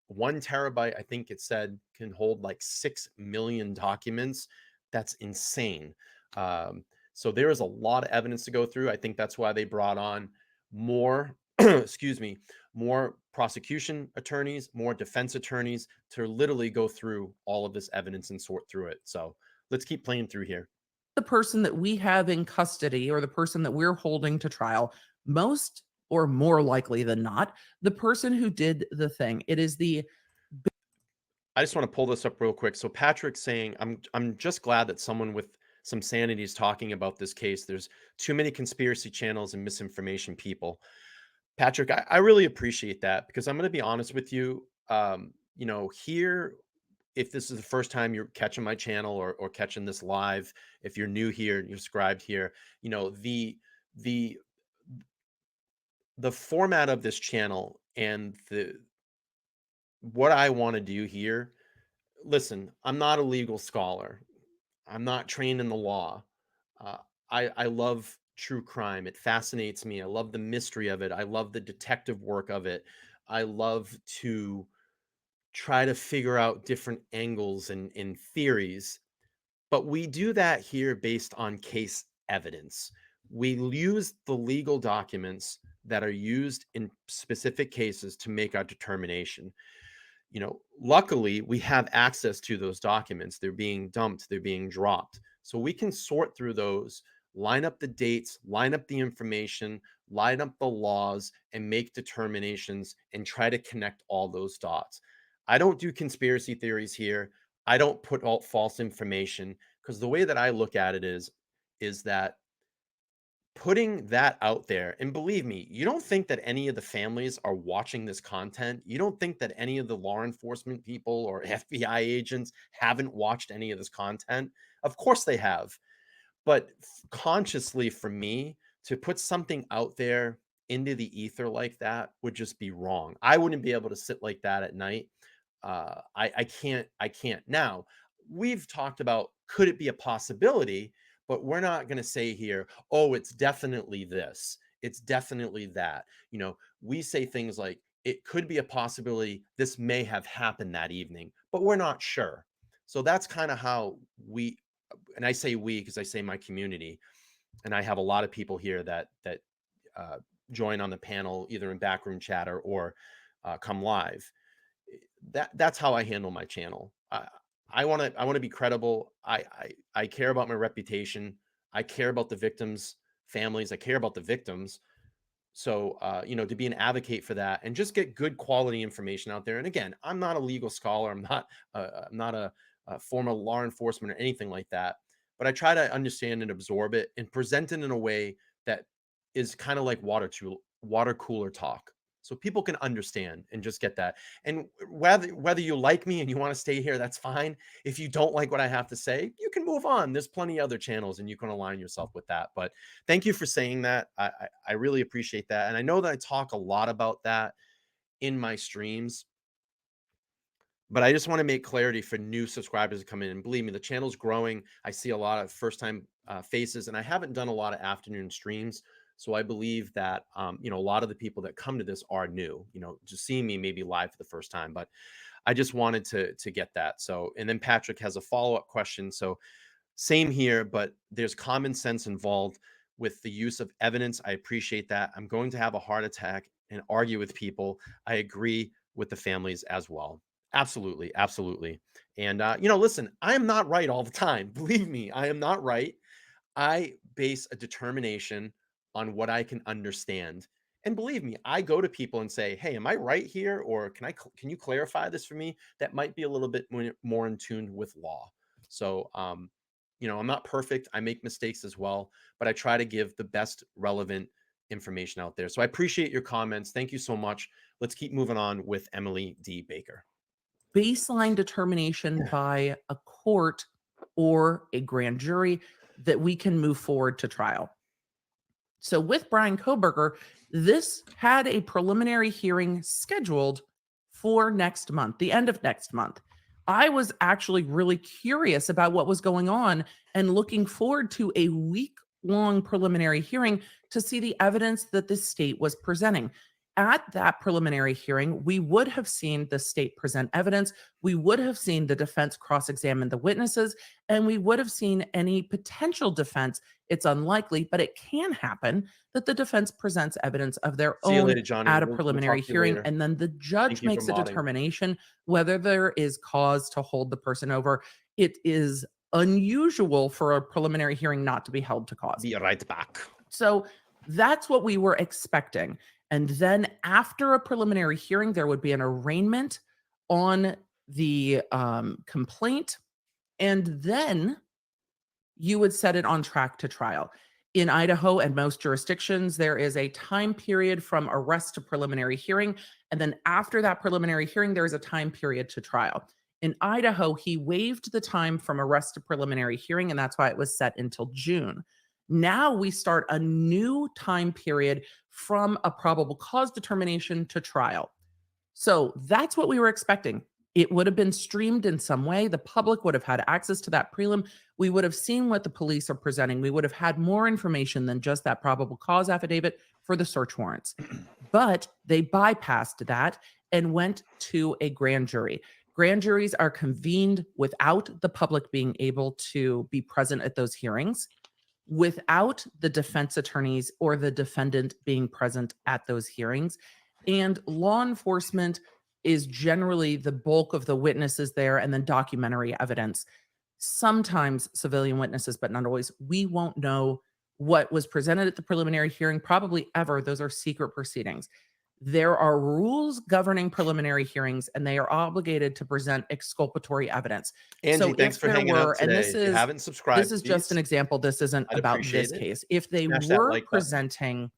1 terabyte, I think it said, can hold like 6 million documents. That's insane. So there is a lot of evidence to go through. I think that's why they brought on more, more prosecution attorneys, more defense attorneys to literally go through all of this evidence and sort through it. So let's keep playing through here. The person that we have in custody, or the person that we're holding to trial, most or more likely than not, the person who did the thing. It is I just want to pull this up real quick. So Patrick's saying, I'm just glad that someone with some sanity is talking about this case. There's too many conspiracy channels and misinformation people. Patrick, I really appreciate that, because I'm going to be honest with you. Here if this is the first time you're catching my channel or catching this live, if you're new here and you're subscribed here, you know, the format of this channel and what I want to do here. Listen, I'm not a legal scholar. I'm not trained in the law. Uh, I love true crime. It fascinates me. I love the mystery of it. I love the detective work of it. I love to try to figure out different angles and theories. But we do that here based on case evidence. We use the legal documents that are used in specific cases to make our determination. You know, luckily we have access to those documents. They're being dumped, they're being dropped. So we can sort through those, line up the dates, line up the information, line up the laws, and make determinations and try to connect all those dots. I don't do conspiracy theories here. I don't put out false information, because the way that I look at it is that putting that out there, and believe me, you don't think that any of the families are watching this content. You don't think that any of the law enforcement people or FBI agents haven't watched any of this content. Of course they have. But consciously, for me to put something out there into the ether like that would just be wrong. I wouldn't be able to sit like that at night. I can't. Now, we've talked about, could it be a possibility? But we're not going to say here, oh, it's definitely this, it's definitely that. You know, we say things like, it could be a possibility this may have happened that evening, but we're not sure. So that's kind of how we, and I say we because I say my community, and I have a lot of people here that join on the panel either in backroom chatter or come live. That's how I handle my channel. I want to be credible. I care about my reputation. I care about the victims' families. I care about the victims. So, you know, to be an advocate for that and just get good quality information out there. And again, I'm not a legal scholar. I'm not a former law enforcement or anything like that. But I try to understand and absorb it and present it in a way that is kind of like water cooler talk, so people can understand and just get that. And whether you like me and you want to stay here, that's fine. If you don't like what I have to say, you can move on. There's plenty of other channels and you can align yourself with that. But thank you for saying that. I really appreciate that. And I know that I talk a lot about that in my streams, but I just want to make clarity for new subscribers to come in. And believe me, the channel's growing. I see a lot of first-time faces, and I haven't done a lot of afternoon streams. So I believe that, you know, a lot of the people that come to this are new, you know, just seeing me maybe live for the first time. But I just wanted to get that. So, and then Patrick has a follow-up question. So same here, but there's common sense involved with the use of evidence. I appreciate that. I'm going to have a heart attack and argue with people. I agree with the families as well. Absolutely. Absolutely. And, you know, listen, I am not right all the time. Believe me, I am not right. I base a determination on what I can understand. And believe me, I go to people and say, hey, am I right here? Or can you clarify this for me? That might be a little bit more in tune with law. So, you know, I'm not perfect. I make mistakes as well, but I try to give the best relevant information out there. So I appreciate your comments. Thank you so much. Let's keep moving on with Emily D. Baker. Baseline determination by a court or a grand jury that we can move forward to trial. So with Bryan Kohberger, this had a preliminary hearing scheduled for next month, the end of next month. I was actually really curious about what was going on and looking forward to a week-long preliminary hearing to see the evidence that the state was presenting. At that preliminary hearing, we would have seen the state present evidence, we would have seen the defense cross-examine the witnesses, and we would have seen any potential defense. It's unlikely, but it can happen that the defense presents evidence of their See you own later, Johnny. at a We'll preliminary talk to you hearing, later. and then the judge Thank you makes for a modding. determination whether there is cause to hold the person over. It is unusual for a preliminary hearing not to be held to cause. Be right back. So that's what we were expecting. And then after a preliminary hearing, there would be an arraignment on the complaint. And then you would set it on track to trial. In Idaho and most jurisdictions, there is a time period from arrest to preliminary hearing. And then after that preliminary hearing, there is a time period to trial. In Idaho, he waived the time from arrest to preliminary hearing, and that's why it was set until June. Now we start a new time period from a probable cause determination to trial. So that's what we were expecting. It would have been streamed in some way. The public would have had access to that prelim. We would have seen what the police are presenting. We would have had more information than just that probable cause affidavit for the search warrants. But they bypassed that and went to a grand jury. Grand juries are convened without the public being able to be present at those hearings, without the defense attorneys or the defendant being present at those hearings. And law enforcement is generally the bulk of the witnesses there, and then documentary evidence. Sometimes civilian witnesses, but not always. We won't know what was presented at the preliminary hearing, probably ever. Those are secret proceedings. There are rules governing preliminary hearings, and they are obligated to present exculpatory evidence. Angie, So thanks if for there hanging out were, and today. this If you is haven't subscribed, this is just an please, example. This isn't I'd about appreciate this it. case. If they Smash that were like button. presenting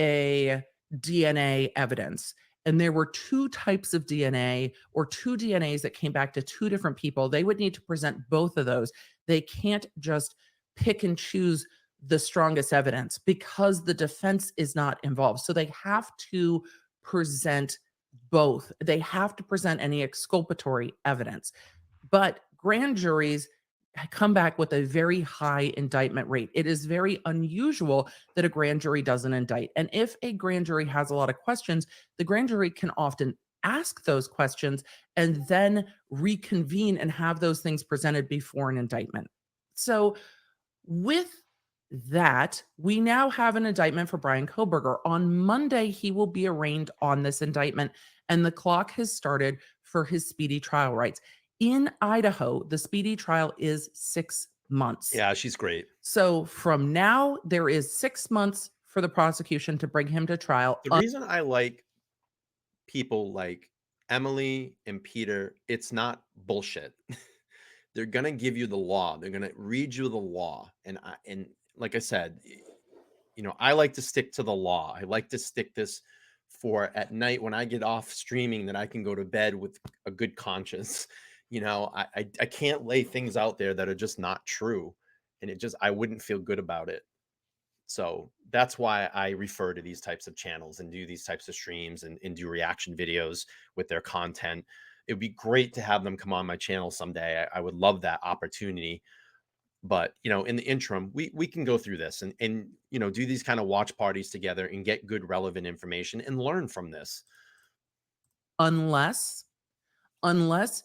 a DNA evidence, and there were two types of DNA or two DNAs that came back to two different people, they would need to present both of those. They can't just pick and choose the strongest evidence because the defense is not involved. So they have to present both. They have to present any exculpatory evidence. But grand juries come back with a very high indictment rate. It is very unusual that a grand jury doesn't indict. And if a grand jury has a lot of questions, the grand jury can often ask those questions and then reconvene and have those things presented before an indictment. So with that, we now have an indictment for Bryan Kohberger. On Monday, he will be arraigned on this indictment, and the clock has started for his speedy trial rights. In Idaho, the speedy trial is 6 months. Yeah, she's great. So from now, there is 6 months for the prosecution to bring him to trial. The reason I like people like Emily and Peter, it's not bullshit. They're gonna give you the law. They're gonna read you the law. And like I said, I like to stick to the law. I like to stick this for at night when I get off streaming that I can go to bed with a good conscience. I can't lay things out there that are just not true. And I wouldn't feel good about it. So that's why I refer to these types of channels and do these types of streams and do reaction videos with their content. It would be great to have them come on my channel someday. I would love that opportunity. But, in the interim, we can go through this and do these kind of watch parties together and get good relevant information and learn from this. Unless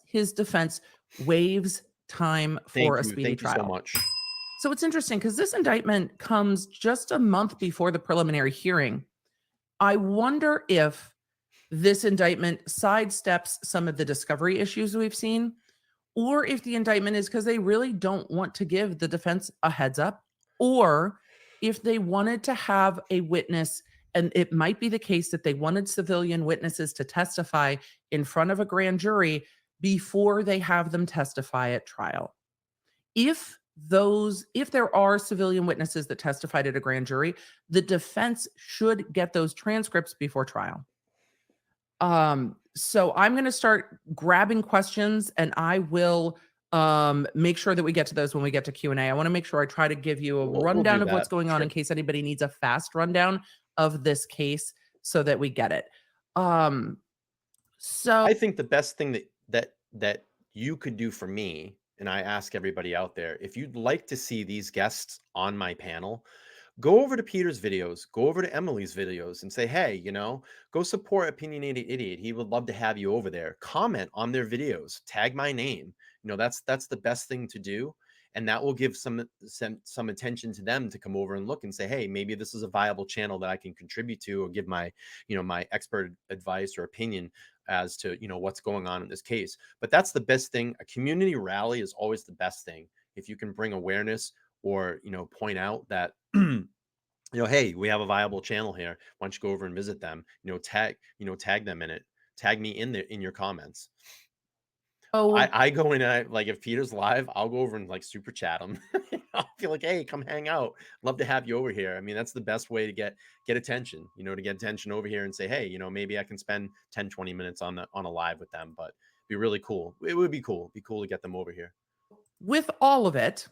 his defense waives time for a speedy trial. Thank you so much. So it's interesting because this indictment comes just a month before the preliminary hearing. I wonder if this indictment sidesteps some of the discovery issues we've seen, or if the indictment is because they really don't want to give the defense a heads up, or if they wanted to have a witness, and it might be the case that they wanted civilian witnesses to testify in front of a grand jury before they have them testify at trial. If there are civilian witnesses that testified at a grand jury, the defense should get those transcripts before trial. So I'm going to start grabbing questions, and I will make sure that we get to those when we get to Q&A. I want to make sure I try to give you a rundown of what's going on in case anybody needs a fast rundown of this case so that we get it. So I think the best thing that you could do for me, and I ask everybody out there, if you'd like to see these guests on my panel, go over to Peter's videos, go over to Emily's videos and say, hey, go support Opinionated Idiot. He would love to have you over there. Comment on their videos, tag my name. That's the best thing to do. And that will give some attention to them to come over and look and say, hey, maybe this is a viable channel that I can contribute to or give my, my expert advice or opinion as to, what's going on in this case. But that's the best thing. A community rally is always the best thing. If you can bring awareness or, point out that, hey, we have a viable channel here. Why don't you go over and visit them? Tag them in it. Tag me in your comments. Oh, I go in and if Peter's live, I'll go over and super chat him. I'll feel like, hey, come hang out. Love to have you over here. I mean, that's the best way to get attention, to get attention over here and say, hey, maybe I can spend 10, 20 minutes on a live with them. But Be really cool. It would be cool. Be cool to get them over here. With all of it,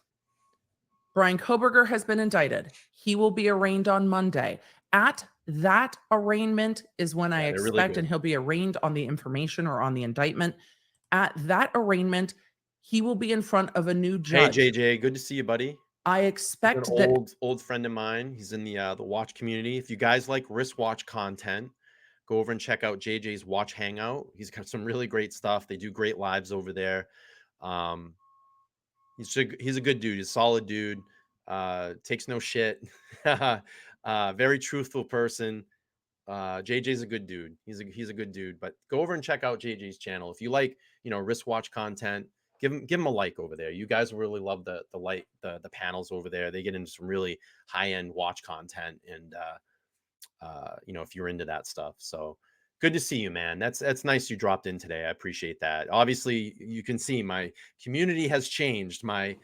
Bryan Kohberger has been indicted. He will be arraigned on Monday. At that arraignment is when I they're really expect, good. and he'll be arraigned on the information or on the indictment. At that arraignment, he will be in front of a new judge. Hey, JJ, good to see you, buddy. I He's expect an that old friend of mine. He's in the watch community. If you guys like wristwatch content, go over and check out JJ's Watch Hangout. He's got some really great stuff. They do great lives over there. He's a good dude. He's a solid dude. Takes no shit. Very truthful person. JJ's a good dude. He's a good dude. But go over and check out JJ's channel if you like, wristwatch content. Give him a like over there. You guys will really love the panels over there. They get into some really high end watch content, and if you're into that stuff. So good to see you, man. That's nice you dropped in today. I appreciate that. Obviously, you can see my community has changed. My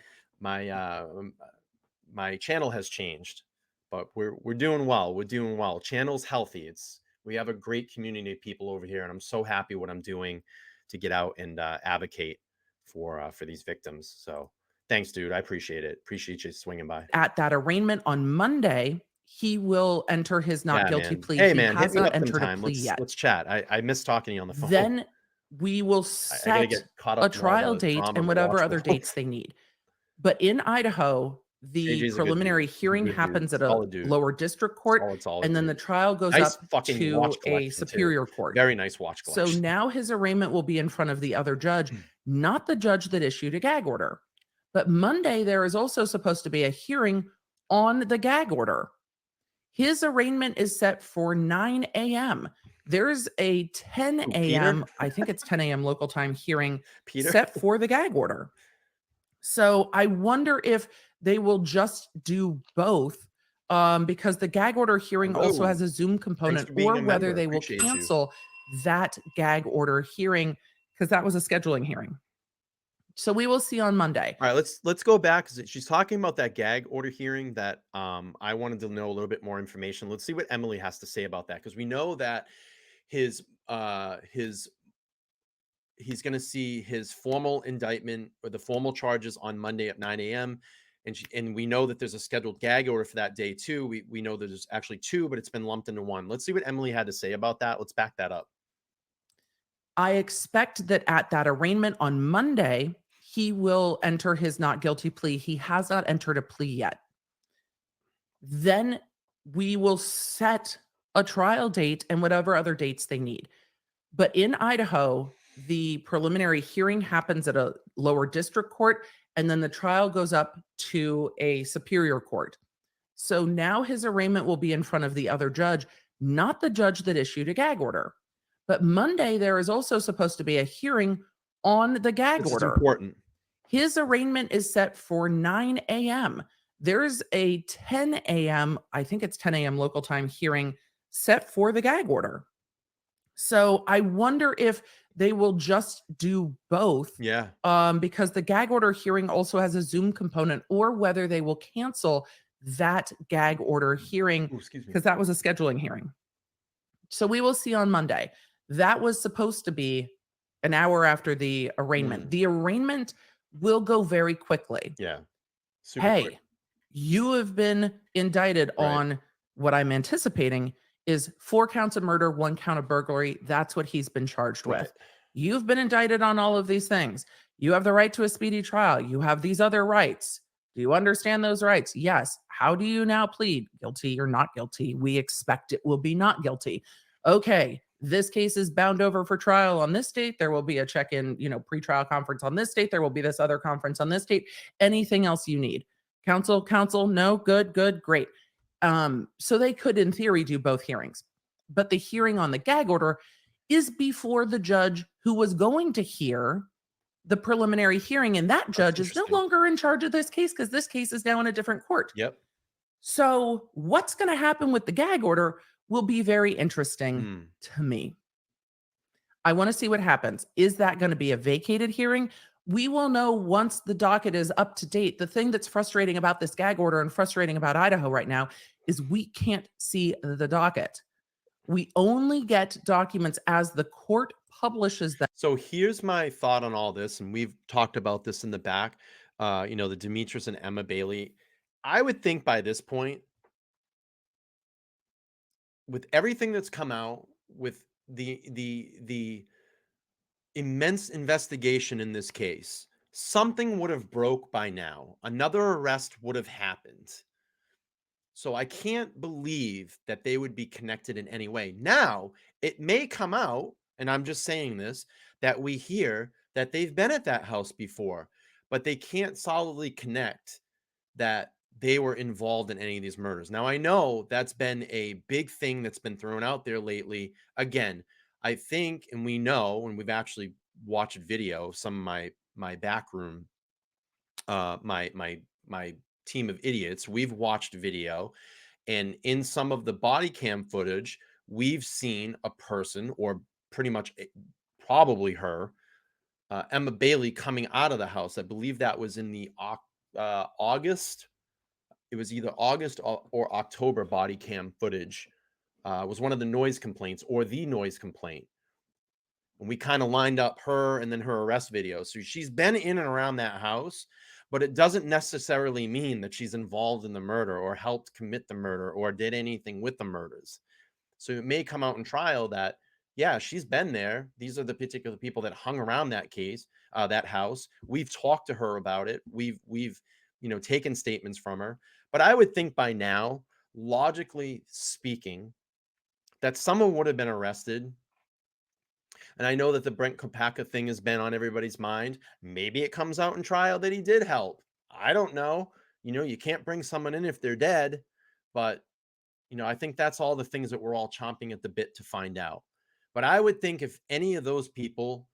channel has changed, but we're doing well. We're doing well. Channel's healthy. We have a great community of people over here, and I'm so happy what I'm doing to get out and advocate for these victims. So thanks, dude. I appreciate it. Appreciate you swinging by. at that arraignment on Monday, he will enter his not guilty plea. Hey, He man, has hit me not up entered a sometime. plea yet. Let's chat. I miss talking to you on the phone. Then we will I gotta set get caught up a in all trial the date drama and in the whatever watch other world. dates they need. But in Idaho, the JJ's a good preliminary dude. He's a hearing good dude. happens at a Solid dude. lower district court, Solid and then the dude. trial goes Nice up fucking to watch a collection, too. superior court. Very nice watch So collection. now his arraignment will be in front of the other judge, not the judge that issued a gag order. But Monday, there is also supposed to be a hearing on the gag order. His arraignment is set for 9 a.m. There's a 10 a.m., I think it's 10 a.m. local time hearing set for the gag order. So I wonder if they will just do both, because the gag order hearing also has a Zoom component, or whether they will cancel that gag order hearing, because that was a scheduling hearing. So we will see on Monday. All right, let's go back, because she's talking about that gag order hearing that I wanted to know a little bit more information. Let's see what Emily has to say about that, because we know that he's going to see his formal indictment or the formal charges on Monday at 9 a.m. And we know that there's a scheduled gag order for that day too. We know there's actually two, but it's been lumped into one. Let's see what Emily had to say about that. Let's back that up. I expect that at that arraignment on Monday, he will enter his not guilty plea. He has not entered a plea yet. Then we will set a trial date and whatever other dates they need. But in Idaho, the preliminary hearing happens at a lower district court, and then the trial goes up to a superior court. So now his arraignment will be in front of the other judge, not the judge that issued a gag order. But Monday, there is also supposed to be a hearing on the gag order. This is important. His arraignment is set for 9 a.m. There's a 10 a.m., I think it's 10 a.m. local time hearing set for the gag order. So I wonder if they will just do both. Yeah. Because the gag order hearing also has a Zoom component, or whether they will cancel that gag order hearing, because that was a scheduling hearing. So we will see on Monday. That was supposed to be an hour after the arraignment. The arraignment will go very quickly. Yeah. Hey, quick. You have been indicted on what I'm anticipating is 4 counts of murder, 1 count of burglary. That's what he's been charged with. You've been indicted on all of these things. You have the right to a speedy trial. You have these other rights. Do you understand those rights? Yes. How do you now plead? Guilty or not guilty? We expect it will be not guilty. Okay. This case is bound over for trial on this date. There will be a check-in, pre-trial conference on this date. There will be this other conference on this date. Anything else you need? Counsel, no, good, great. So they could, in theory, do both hearings. But the hearing on the gag order is before the judge who was going to hear the preliminary hearing. And that judge is no longer in charge of this case, because this case is now in a different court. Yep. So what's going to happen with the gag order will be very interesting to me. I want to see what happens. Is that going to be a vacated hearing? We will know once the docket is up to date. The thing that's frustrating about this gag order and frustrating about Idaho right now is we can't see the docket. We only get documents as the court publishes them. So here's my thought on all this, and we've talked about this in the back. The Demetrius and Emma Bailey. I would think by this point, with everything that's come out, with the immense investigation in this case, something would have broke by now. Another arrest would have happened. So I can't believe that they would be connected in any way. Now, it may come out, and I'm just saying this, that we hear that they've been at that house before, but they can't solidly connect that they were involved in any of these murders. Now, I know that's been a big thing that's been thrown out there lately. Again, I think, and we know, and we've actually watched video, some of my backroom, my team of idiots, we've watched video, and in some of the body cam footage, we've seen a person, or pretty much probably her, Emma Bailey, coming out of the house. I believe that was in the August. It was either August or October body cam footage. Was one of the noise complaints, or the noise complaint. And we kind of lined up her and then her arrest video. So she's been in and around that house, but it doesn't necessarily mean that she's involved in the murder or helped commit the murder or did anything with the murders. So it may come out in trial that, yeah, she's been there. These are the particular people that hung around that case, that house. We've talked to her about it. We've taken statements from her. But I would think by now, logically speaking, that someone would have been arrested. And I know that the Brent Kopaka thing has been on everybody's mind. Maybe it comes out in trial that he did help. I don't know. You can't bring someone in if they're dead. But, I think that's all the things that we're all chomping at the bit to find out. But I would think if any of those people,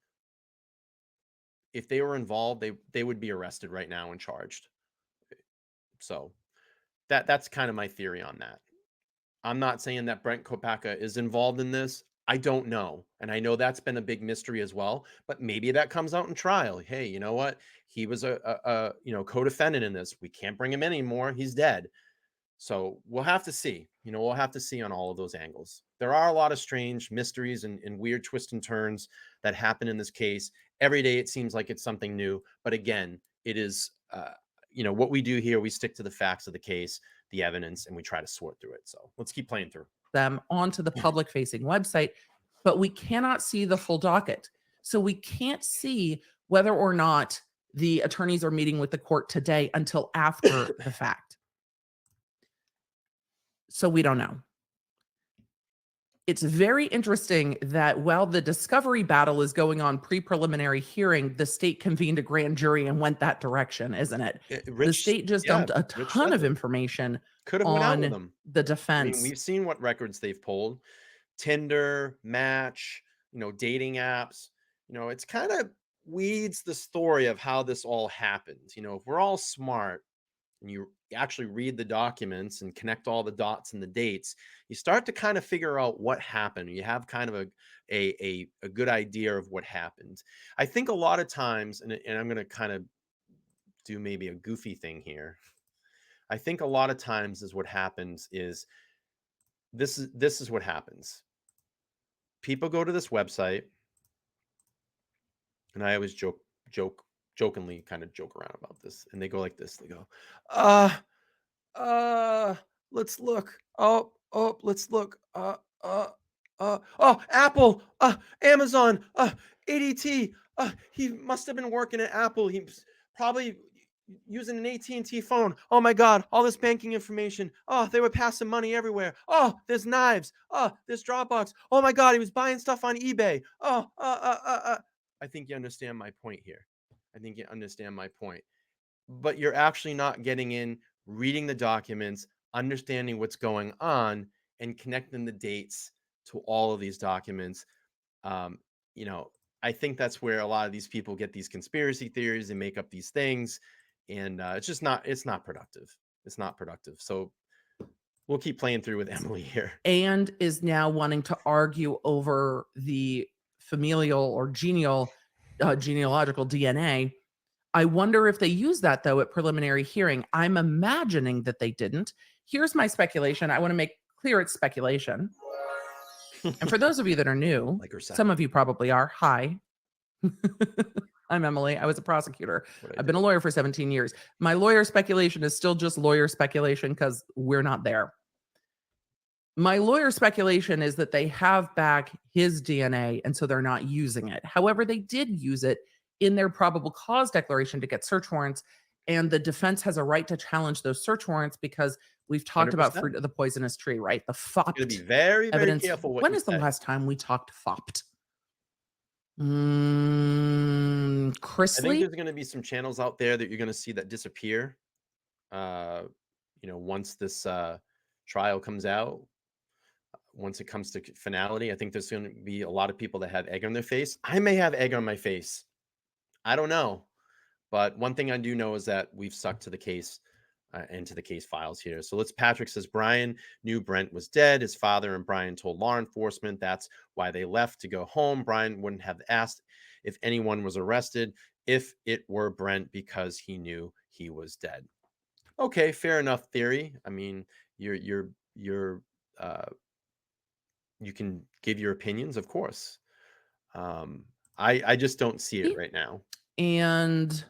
if they were involved, they would be arrested right now and charged. So that's kind of my theory on that. I'm not saying that Brent Kopaka is involved in this. I don't know. And I know that's been a big mystery as well, but maybe that comes out in trial. Hey, you know what? He was a co-defendant in this. We can't bring him in anymore. He's dead. So we'll have to see. We'll have to see on all of those angles. There are a lot of strange mysteries and weird twists and turns that happen in this case. Every day it seems like it's something new. But again, it is, what we do here, we stick to the facts of the case, the evidence, and we try to sort through it. So let's keep playing through them onto the public facing website, but we cannot see the full docket. So we can't see whether or not the attorneys are meeting with the court today until after the fact. So we don't know. It's very interesting that while the discovery battle is going on pre-preliminary hearing, the state convened a grand jury and went that direction, isn't it? The state just dumped a ton of information on the defense. I mean, we've seen what records they've pulled. Tinder, Match, dating apps. It's kind of weeds the story of how this all happened. If we're all smart and you actually read the documents and connect all the dots and the dates, you start to kind of figure out what happened. You have kind of a good idea of what happened. I think a lot of times, and I'm going to kind of do maybe a goofy thing here. I think a lot of times is what happens is this is what happens. People go to this website, and I always jokingly kind of joke around about this, and they go like this. They go, let's look. Oh, let's look. Apple, Amazon, ADT. He must have been working at Apple. He's probably using an AT&T phone. Oh my God, all this banking information. Oh, they were passing money everywhere. Oh, there's knives. Oh, there's Dropbox. Oh my God, he was buying stuff on eBay. I think you understand my point here. But you're actually not getting in, reading the documents, understanding what's going on, and connecting the dates to all of these documents. I think that's where a lot of these people get these conspiracy theories and make up these things. And it's not productive. It's not productive. So we'll keep playing through with Emily here. And is now wanting to argue over the familial or genealogical DNA. I wonder if they use that, though, at preliminary hearing. I'm imagining that they didn't. Here's my speculation. I want to make clear it's speculation. And for those of you that are new, Like her some second. of you probably are. Hi. I'm Emily. I was a prosecutor. What I I've been did. a lawyer for 17 years. My lawyer speculation is still just lawyer speculation because we're not there. My lawyer speculation is that they have back his DNA, and so they're not using it. However, they did use it in their probable cause declaration to get search warrants, and the defense has a right to challenge those search warrants because we've talked about 100%. fruit of the poisonous tree, right? The Gotta be FOPT very, very evidence. careful what When you is the say. last time we talked FOPT? I think Chrisley? there's gonna be some channels out there that you're gonna see that disappear. Once this trial comes out, once it comes to finality, I think there's gonna be a lot of people that have egg on their face. I may have egg on my face. I don't know. But one thing I do know is that we've stuck to the case and to the case files here. So Patrick says Bryan knew Brent was dead. His father and Bryan told law enforcement that's why they left to go home. Bryan wouldn't have asked if anyone was arrested if it were Brent because he knew he was dead. Okay, fair enough theory. I mean, you can give your opinions, of course. I just don't see it right now. And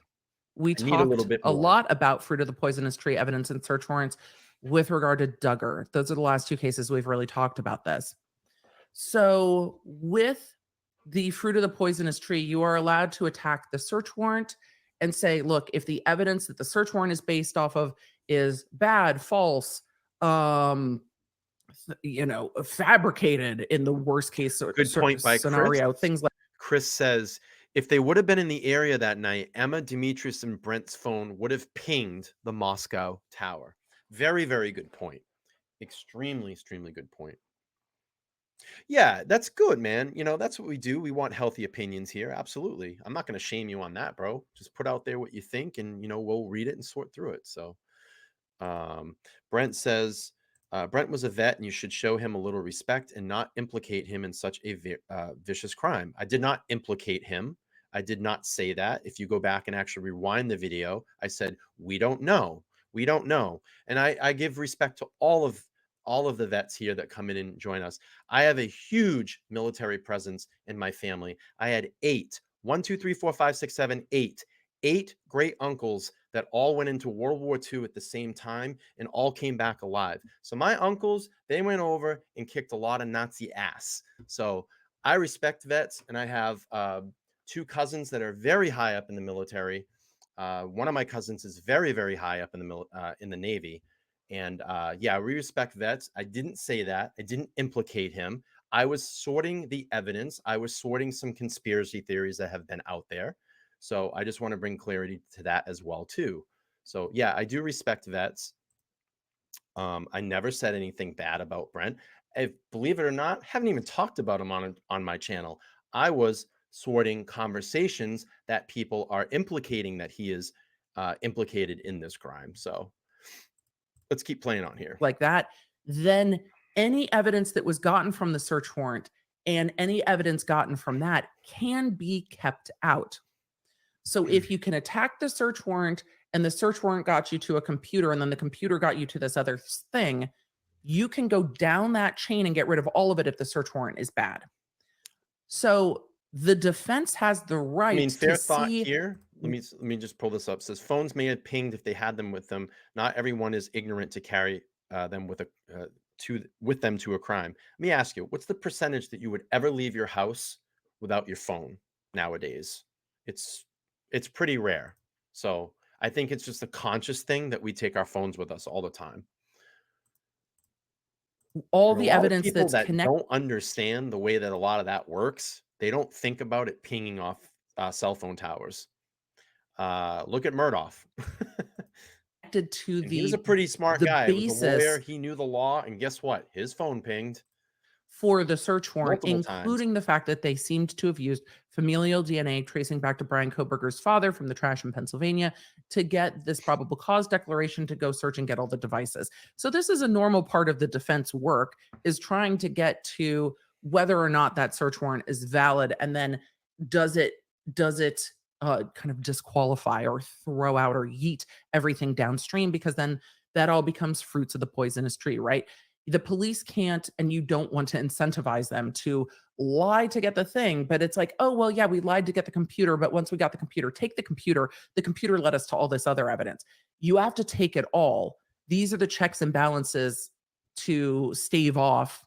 we I need a little talked bit a more. lot about fruit of the poisonous tree evidence and search warrants with regard to Duggar. Those are the last two cases we've really talked about this. So with the fruit of the poisonous tree, you are allowed to attack the search warrant and say, look, if the evidence that the search warrant is based off of is bad, false, fabricated in the worst case Good point by Chris. scenario, things like Chris says, if they would have been in the area that night, Emma, Demetrius, and Brent's phone would have pinged the Moscow Tower. Very, very good point. Extremely, extremely good point. Yeah, that's good, man. That's what we do. We want healthy opinions here. Absolutely. I'm not going to shame you on that, bro. Just put out there what you think and, we'll read it and sort through it. So Brent says, Brent was a vet and you should show him a little respect and not implicate him in such a vicious crime. I did not implicate him. I did not say that. If you go back and actually rewind the video, I said, we don't know. We don't know. And I give respect to all of the vets here that come in and join us. I have a huge military presence in my family. I had 8 great uncles that all went into World War II at the same time and all came back alive. So my uncles, they went over and kicked a lot of Nazi ass. So I respect vets, and I have 2 cousins that are very high up in the military. One of my cousins is very, very high up in the Navy. And yeah, we respect vets. I didn't say that. I didn't implicate him. I was sorting the evidence. I was sorting some conspiracy theories that have been out there. So I just want to bring clarity to that as well, too. So yeah, I do respect vets. I never said anything bad about Brent. Believe it or not, haven't even talked about him on my channel. I was sorting conversations that people are implicating that he is implicated in this crime. So let's keep playing on here. Like that, then any evidence that was gotten from the search warrant and any evidence gotten from that can be kept out. So if you can attack the search warrant and the search warrant got you to a computer and then the computer got you to this other thing, you can go down that chain and get rid of all of it if the search warrant is bad. So the defense has the right fair to thought see here. Let me just pull this up. It says phones may have pinged if they had them with them. Not everyone is ignorant to carry them with them to a crime. Let me ask you, what's the percentage that you would ever leave your house without your phone nowadays? It's pretty rare. So I think it's just a conscious thing that we take our phones with us all the time. all And the a lot of evidence people that's that connected. don't understand the way that a lot of that works. They don't think about it pinging off cell phone towers. Look at Murdoch. To He was a pretty smart the guy. He was a lawyer. basis He knew the law. And guess what? His phone pinged for the search warrant, multiple times. including the fact that they seemed to have used familial DNA tracing back to Bryan Kohberger's father from the trash in Pennsylvania to get this probable cause declaration to go search and get all the devices. So this is a normal part of the defense work, is trying to get to whether or not that search warrant is valid, and then does it kind of disqualify or throw out or yeet everything downstream, because then that all becomes fruits of the poisonous tree, right? The police can't, and you don't want to incentivize them to lie to get the thing. But it's like, oh, well, yeah, we lied to get the computer. But once we got the computer, take the computer. The computer led us to all this other evidence. You have to take it all. These are the checks and balances to stave off,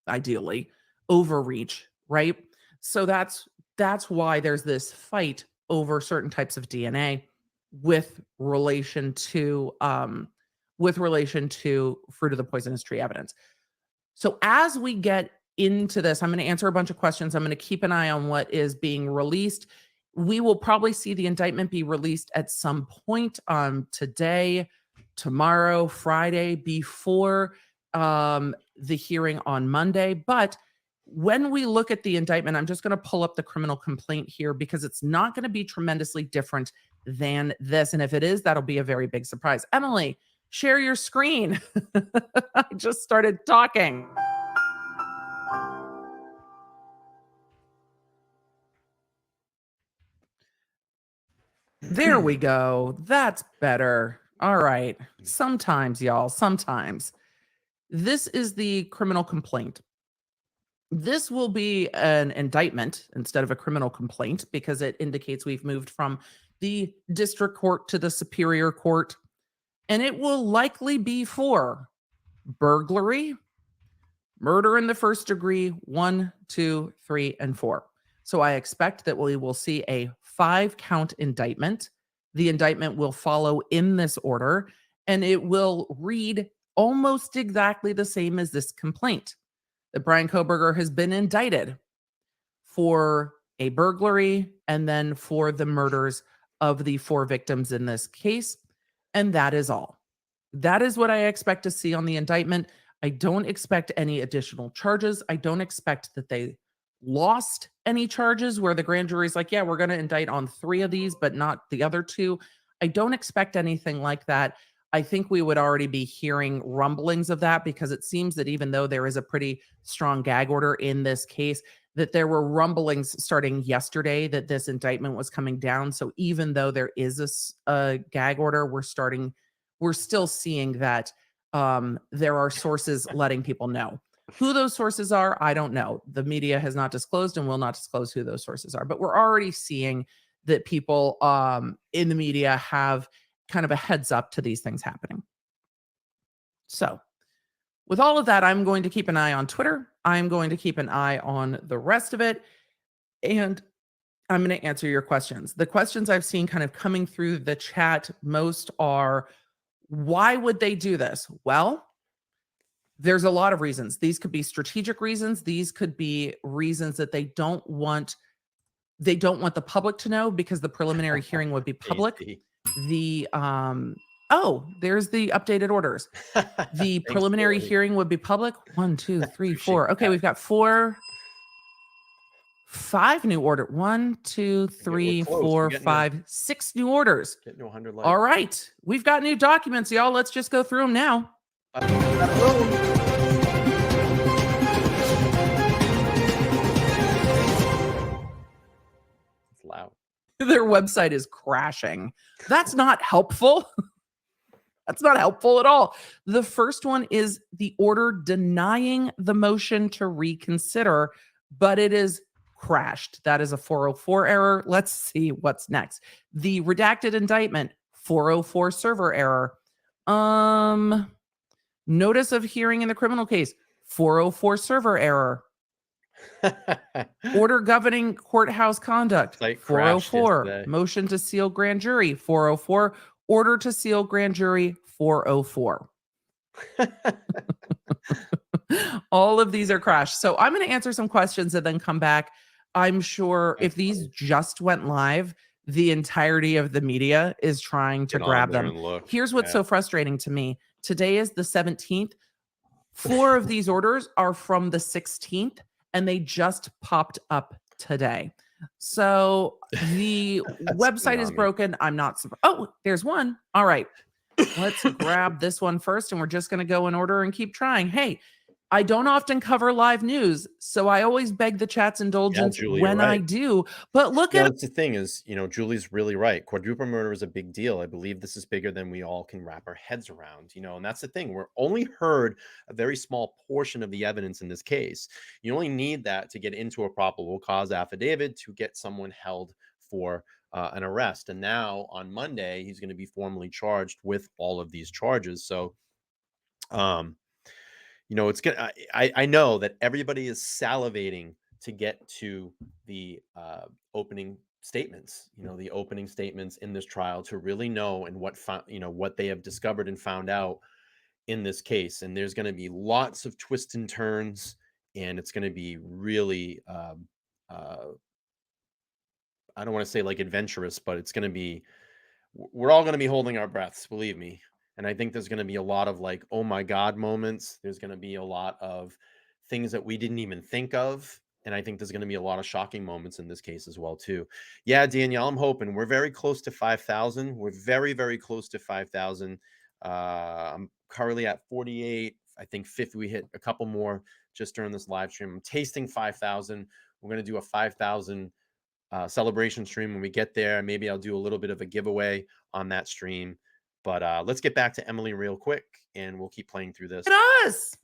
ideally, overreach, right? So that's why there's this fight over certain types of DNA with relation to fruit of the poisonous tree evidence. So as we get into this, I'm going to answer a bunch of questions. I'm going to keep an eye on what is being released. We will probably see the indictment be released at some point today, tomorrow, Friday, before the hearing on Monday. But when we look at the indictment, I'm just going to pull up the criminal complaint here because it's not going to be tremendously different than this. And if it is, that'll be a very big surprise. Emily, share your screen. I just started talking. There we go. That's better. All right. Sometimes, y'all, sometimes. This is the criminal complaint. This will be an indictment instead of a criminal complaint because it indicates we've moved from the district court to the superior court. And it will likely be for burglary, murder in the first degree, 1, 2, 3, and 4. So I expect that we will see a 5-count indictment. The indictment will follow in this order, and it will read almost exactly the same as this complaint. That Bryan Kohberger has been indicted for a burglary and then for the murders of the 4 victims in this case. And that is all. That is what I expect to see on the indictment. I don't expect any additional charges. I don't expect that they lost any charges where the grand jury is like, yeah, we're going to indict on 3 of these, but not the other 2. I don't expect anything like that. I think we would already be hearing rumblings of that because it seems that even though there is a pretty strong gag order in this case, that there were rumblings starting yesterday that this indictment was coming down. So even though there is a gag order, we're still seeing that there are sources letting people know. Who those sources are, I don't know. The media has not disclosed and will not disclose who those sources are. But we're already seeing that people in the media have kind of a heads up to these things happening. So with all of that, I'm going to keep an eye on Twitter. I'm going to keep an eye on the rest of it. And I'm going to answer your questions. The questions I've seen kind of coming through the chat most are, why would they do this? Well, there's a lot of reasons. These could be strategic reasons. These could be reasons that they don't want the public to know because the preliminary hearing would be public. The there's the updated orders. The preliminary hearing would be public. 1, 2, 3, 4. Okay, we've got 5 new order. 1, 2, 3, 4, 5, 6 new orders. Getting to 100 likes. All right, we've got new documents, y'all. Let's just go through them now. It's loud. Their website is crashing. That's not helpful. That's not helpful at all. The first one is the order denying the motion to reconsider, but it is crashed. That is a 404 error. Let's see what's next. The redacted indictment, 404 server error. Notice of hearing in the criminal case, 404 server error. Order governing courthouse conduct, 404. Motion to seal grand jury, 404. Order to seal grand jury, 404. All of these are crashed. So I'm going to answer some questions and then come back. I'm sure if these just went live, the entirety of the media is trying to grab them. Here's what's so frustrating to me. Today is the 17th. 4 of these orders are from the 16th, and they just popped up today. So the website is broken. I'm not surprised. Oh, there's one. All right. Let's grab this one first, and we're just going to go in order and keep trying. Hey, I don't often cover live news, so I always beg the chat's indulgence Julie, you're when I right. do. But look No, at that's the thing is, Julie's really right. Quadruple murder is a big deal. I believe this is bigger than we all can wrap our heads around, and that's the thing. We're only heard a very small portion of the evidence in this case. You only need that to get into a probable cause affidavit to get someone held for an arrest. And now on Monday, he's going to be formally charged with all of these charges. So, it's gonna. I know that everybody is salivating to get to the opening statements. The opening statements in this trial to really know and what they have discovered and found out in this case. And there's going to be lots of twists and turns, and it's going to be really. I don't want to say like adventurous, but it's going to be. We're all going to be holding our breaths, believe me. And I think there's going to be a lot of like, oh my God moments. There's going to be a lot of things that we didn't even think of. And I think there's going to be a lot of shocking moments in this case as well, too. Yeah, Danielle, I'm hoping we're very close to 5,000. We're very, very close to 5,000. I'm currently at 48. I think 50. We hit a couple more just during this live stream. I'm tasting 5,000. We're going to do a 5,000 celebration stream when we get there. Maybe I'll do a little bit of a giveaway on that stream. But let's get back to Emily real quick, and we'll keep playing through this. at us.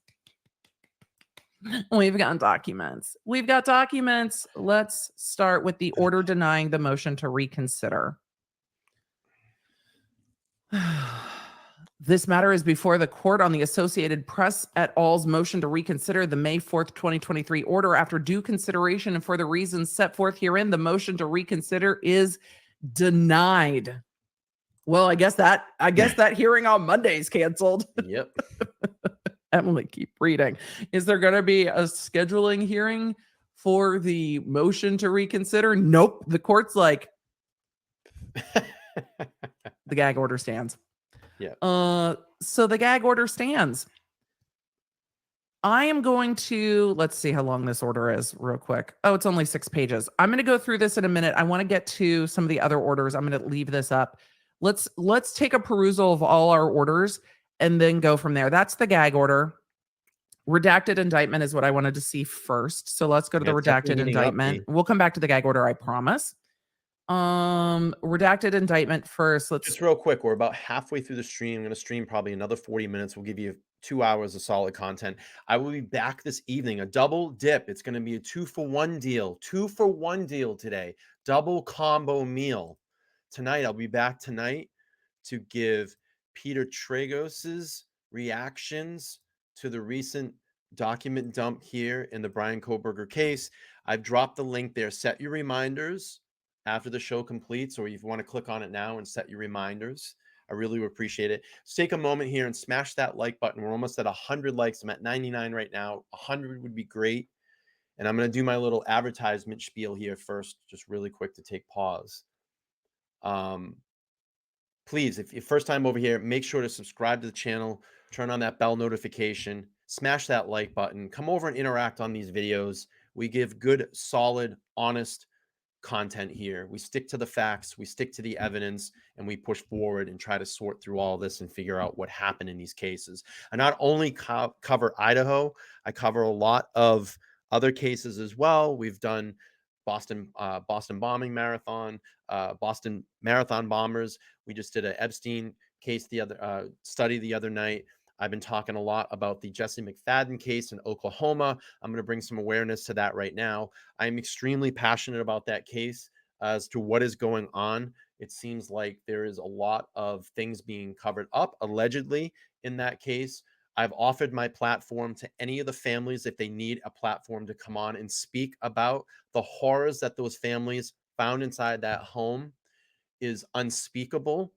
We've got documents. Let's start with the order denying the motion to reconsider. This matter is before the court on the Associated Press et al.'s motion to reconsider the May 4th, 2023 order. After due consideration and for the reasons set forth herein, the motion to reconsider is denied. Well, I guess that hearing on Monday is canceled. Yep. Emily, keep reading. Is there going to be a scheduling hearing for the motion to reconsider? Nope. The court's like, the gag order stands. Yeah. So the gag order stands. I am going to, let's see how long this order is real quick. Oh, it's only 6 pages. I'm going to go through this in a minute. I want to get to some of the other orders. I'm going to leave this up. Let's take a perusal of all our orders and then go from there. That's the gag order. Redacted indictment is what I wanted to see first. So let's go to the redacted indictment. We'll come back to the gag order, I promise. Redacted indictment first. Let's just real quick. We're about halfway through the stream. I'm going to stream probably another 40 minutes. We'll give you 2 hours of solid content. I will be back this evening. A double dip. It's going to be a 2-for-1 deal. 2-for-1 deal today. Double combo meal. Tonight, I'll be back tonight to give Peter Tragos's reactions to the recent document dump here in the Bryan Kohberger case. I've dropped the link there. Set your reminders after the show completes, or if you want to click on it now and set your reminders. I really would appreciate it. Just take a moment here and smash that like button. We're almost at 100 likes. I'm at 99 right now. 100 would be great. And I'm going to do my little advertisement spiel here first, just really quick to take pause. Please, if you're first time over here, make sure to subscribe to the channel, turn on that bell notification, smash that like button, come over and interact on these videos. We give good, solid, honest content here. We stick to the facts, we stick to the evidence, and we push forward and try to sort through all this and figure out what happened in these cases. I not only cover Idaho, I cover a lot of other cases as well. We've done Boston bombing marathon, Boston marathon bombers. We just did an Epstein case study the other night. I've been talking a lot about the Jesse McFadden case in Oklahoma. I'm going to bring some awareness to that right now. I'm extremely passionate about that case as to what is going on. It seems like there is a lot of things being covered up, allegedly, in that case. I've offered my platform to any of the families if they need a platform to come on and speak about the horrors that those families found inside that home is unspeakable.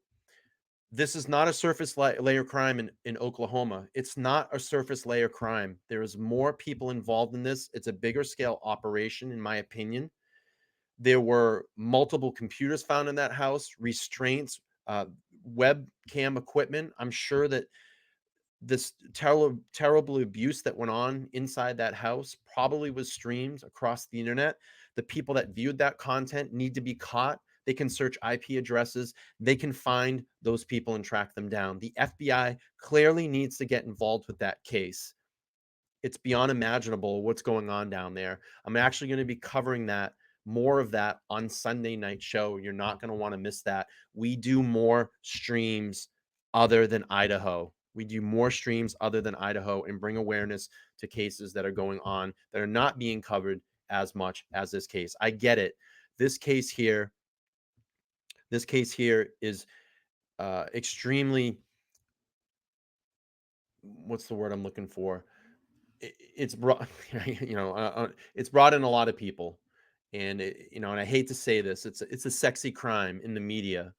This is not a surface layer crime in Oklahoma. It's not a surface layer crime. There is more people involved in this. It's a bigger scale operation, in my opinion. There were multiple computers found in that house, restraints, webcam equipment. I'm sure that this terrible abuse that went on inside that house probably was streamed across the internet. The people that viewed that content need to be caught. They can search IP addresses. They can find those people and track them down. The FBI clearly needs to get involved with that case. It's beyond imaginable what's going on down there. I'm actually going to be covering that, more of that, on Sunday night show. You're not going to want to miss that. We do more streams other than Idaho. We do more streams other than Idaho and bring awareness to cases that are going on that are not being covered as much as this case. I get it. This case here is extremely, what's the word I'm looking for? It's brought, it's brought in a lot of people, and and I hate to say this, it's a sexy crime in the media,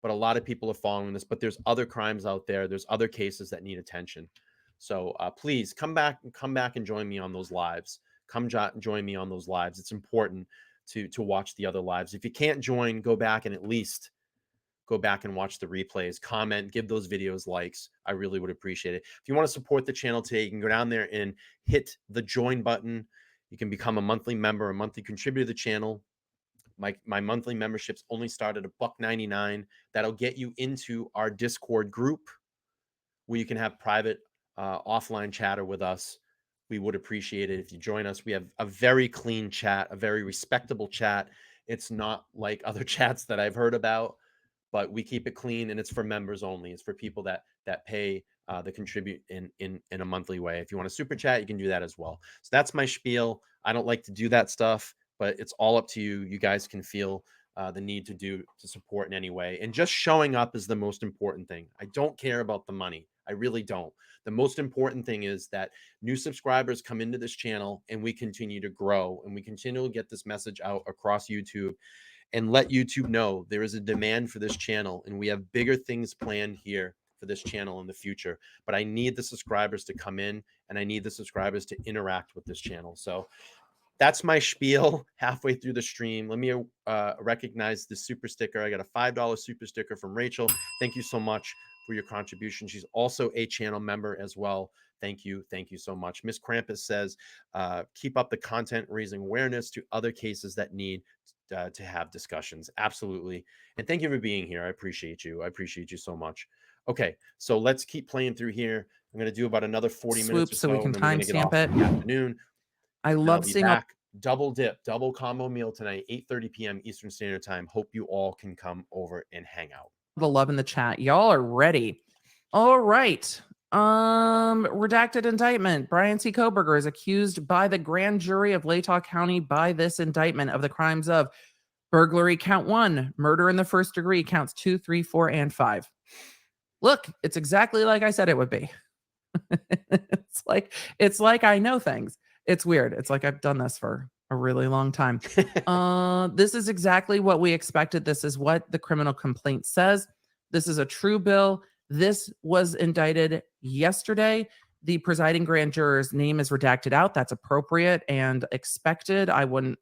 but a lot of people are following this. But there's other crimes out there. There's other cases that need attention. So please come back and join me on those lives. Join me on those lives. It's important to watch the other lives. If you can't join, go back and at least go back and watch the replays, comment, give those videos likes. I really would appreciate it. If you want to support the channel today, you can go down there and hit the join button. You can become a monthly member, a monthly contributor to the channel. My monthly memberships only start at $1.99. That'll get you into our Discord group where you can have private offline chatter with us. We would appreciate it if you join us. We have a very clean chat, a very respectable chat. It's not like other chats that I've heard about, but we keep it clean, and it's for members only. It's for people that pay, that contribute in a monthly way. If you want to super chat, you can do that as well. So that's my spiel. I don't like to do that stuff, but it's all up to you. You guys can feel the need to support in any way. And just showing up is the most important thing. I don't care about the money. I really don't. The most important thing is that new subscribers come into this channel and we continue to grow and we continue to get this message out across YouTube and let YouTube know there is a demand for this channel, and we have bigger things planned here for this channel in the future. But I need the subscribers to come in, and I need the subscribers to interact with this channel. So that's my spiel halfway through the stream. Let me recognize the super sticker. I got a $5 super sticker from Rachel. Thank you so much for your contribution. She's also a channel member as well. Thank you. Thank you so much. Miss Krampus says, keep up the content, raising awareness to other cases that need to have discussions. Absolutely. And thank you for being here. I appreciate you. I appreciate you so much. Okay, so let's keep playing through here. I'm going to do about another 40 minutes or so we can timestamp it. In the afternoon. I love seeing back. Double dip, double combo meal tonight, 8:30 p.m. Eastern Standard Time. Hope you all can come over and hang out. The love in the chat. Y'all are ready. All right. Redacted indictment. Bryan C. Kohberger is accused by the grand jury of Latah County by this indictment of the crimes of burglary, count 1, murder in the first degree, counts 2, 3, 4, and 5. Look, it's exactly like I said it would be. it's like I know things. It's weird. It's like I've done this for a really long time. This is exactly what we expected. This is what the criminal complaint says. This is a true bill. This was indicted yesterday. The presiding grand juror's name is redacted out. That's appropriate and expected. I would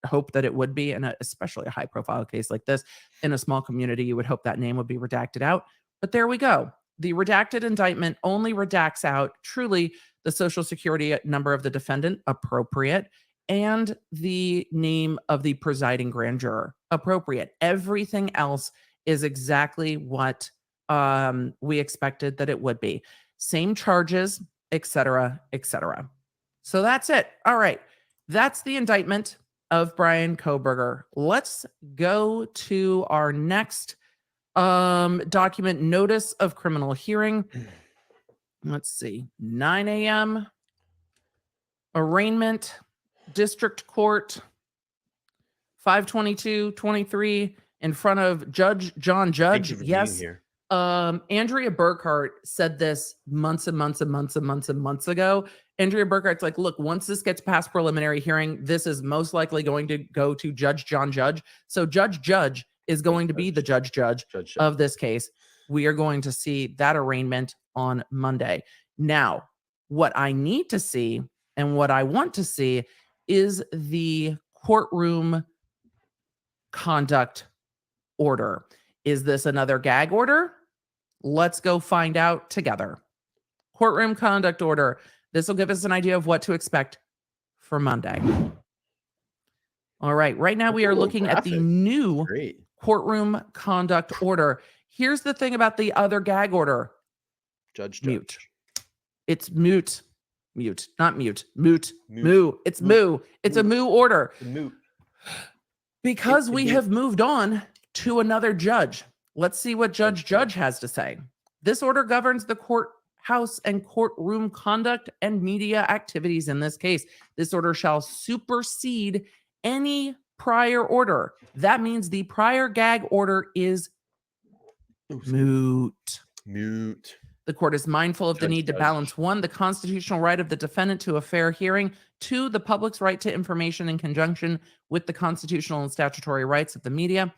hope that it would be, in especially a high profile case like this. In a small community, you would hope that name would be redacted out. But there we go. The redacted indictment only redacts out truly the social security number of the defendant, appropriate, and the name of the presiding grand juror, appropriate. Everything else is exactly what we expected that it would be. Same charges, etc., etc. So that's it. All right. That's the indictment of Bryan Kohberger. Let's go to our next document, notice of criminal hearing. Let's see, 9 a.m. arraignment, district court, 5/22/23 in front of Judge John Judge. Yes. Andrea Burkhart said this months and months and months and months and months ago. Andrea Burkhart's like, look, once this gets past preliminary hearing, this is most likely going to go to Judge John Judge. So Judge Judge is going to be the Judge of this case. We are going to see that arraignment on Monday. Now, what I need to see and what I want to see is the courtroom conduct order. Is this another gag order? Let's go find out together. Courtroom conduct order. This will give us an idea of what to expect for Monday. All right. Right now we are looking at the new courtroom conduct order. Here's the thing about the other gag order. Judge. Mute. It's mute. not mute, moot, Moot. moo. It's moo. It's a moo order. The moot. Because It we be- have moved on to another judge. Let's see what Judge has to say. This order governs the courthouse and courtroom conduct and media activities in this case. This order shall supersede any prior order. That means the prior gag order is moot. Moot. The court is mindful of the need to balance 1, the constitutional right of the defendant to a fair hearing, 2, the public's right to information in conjunction with the constitutional and statutory rights of the media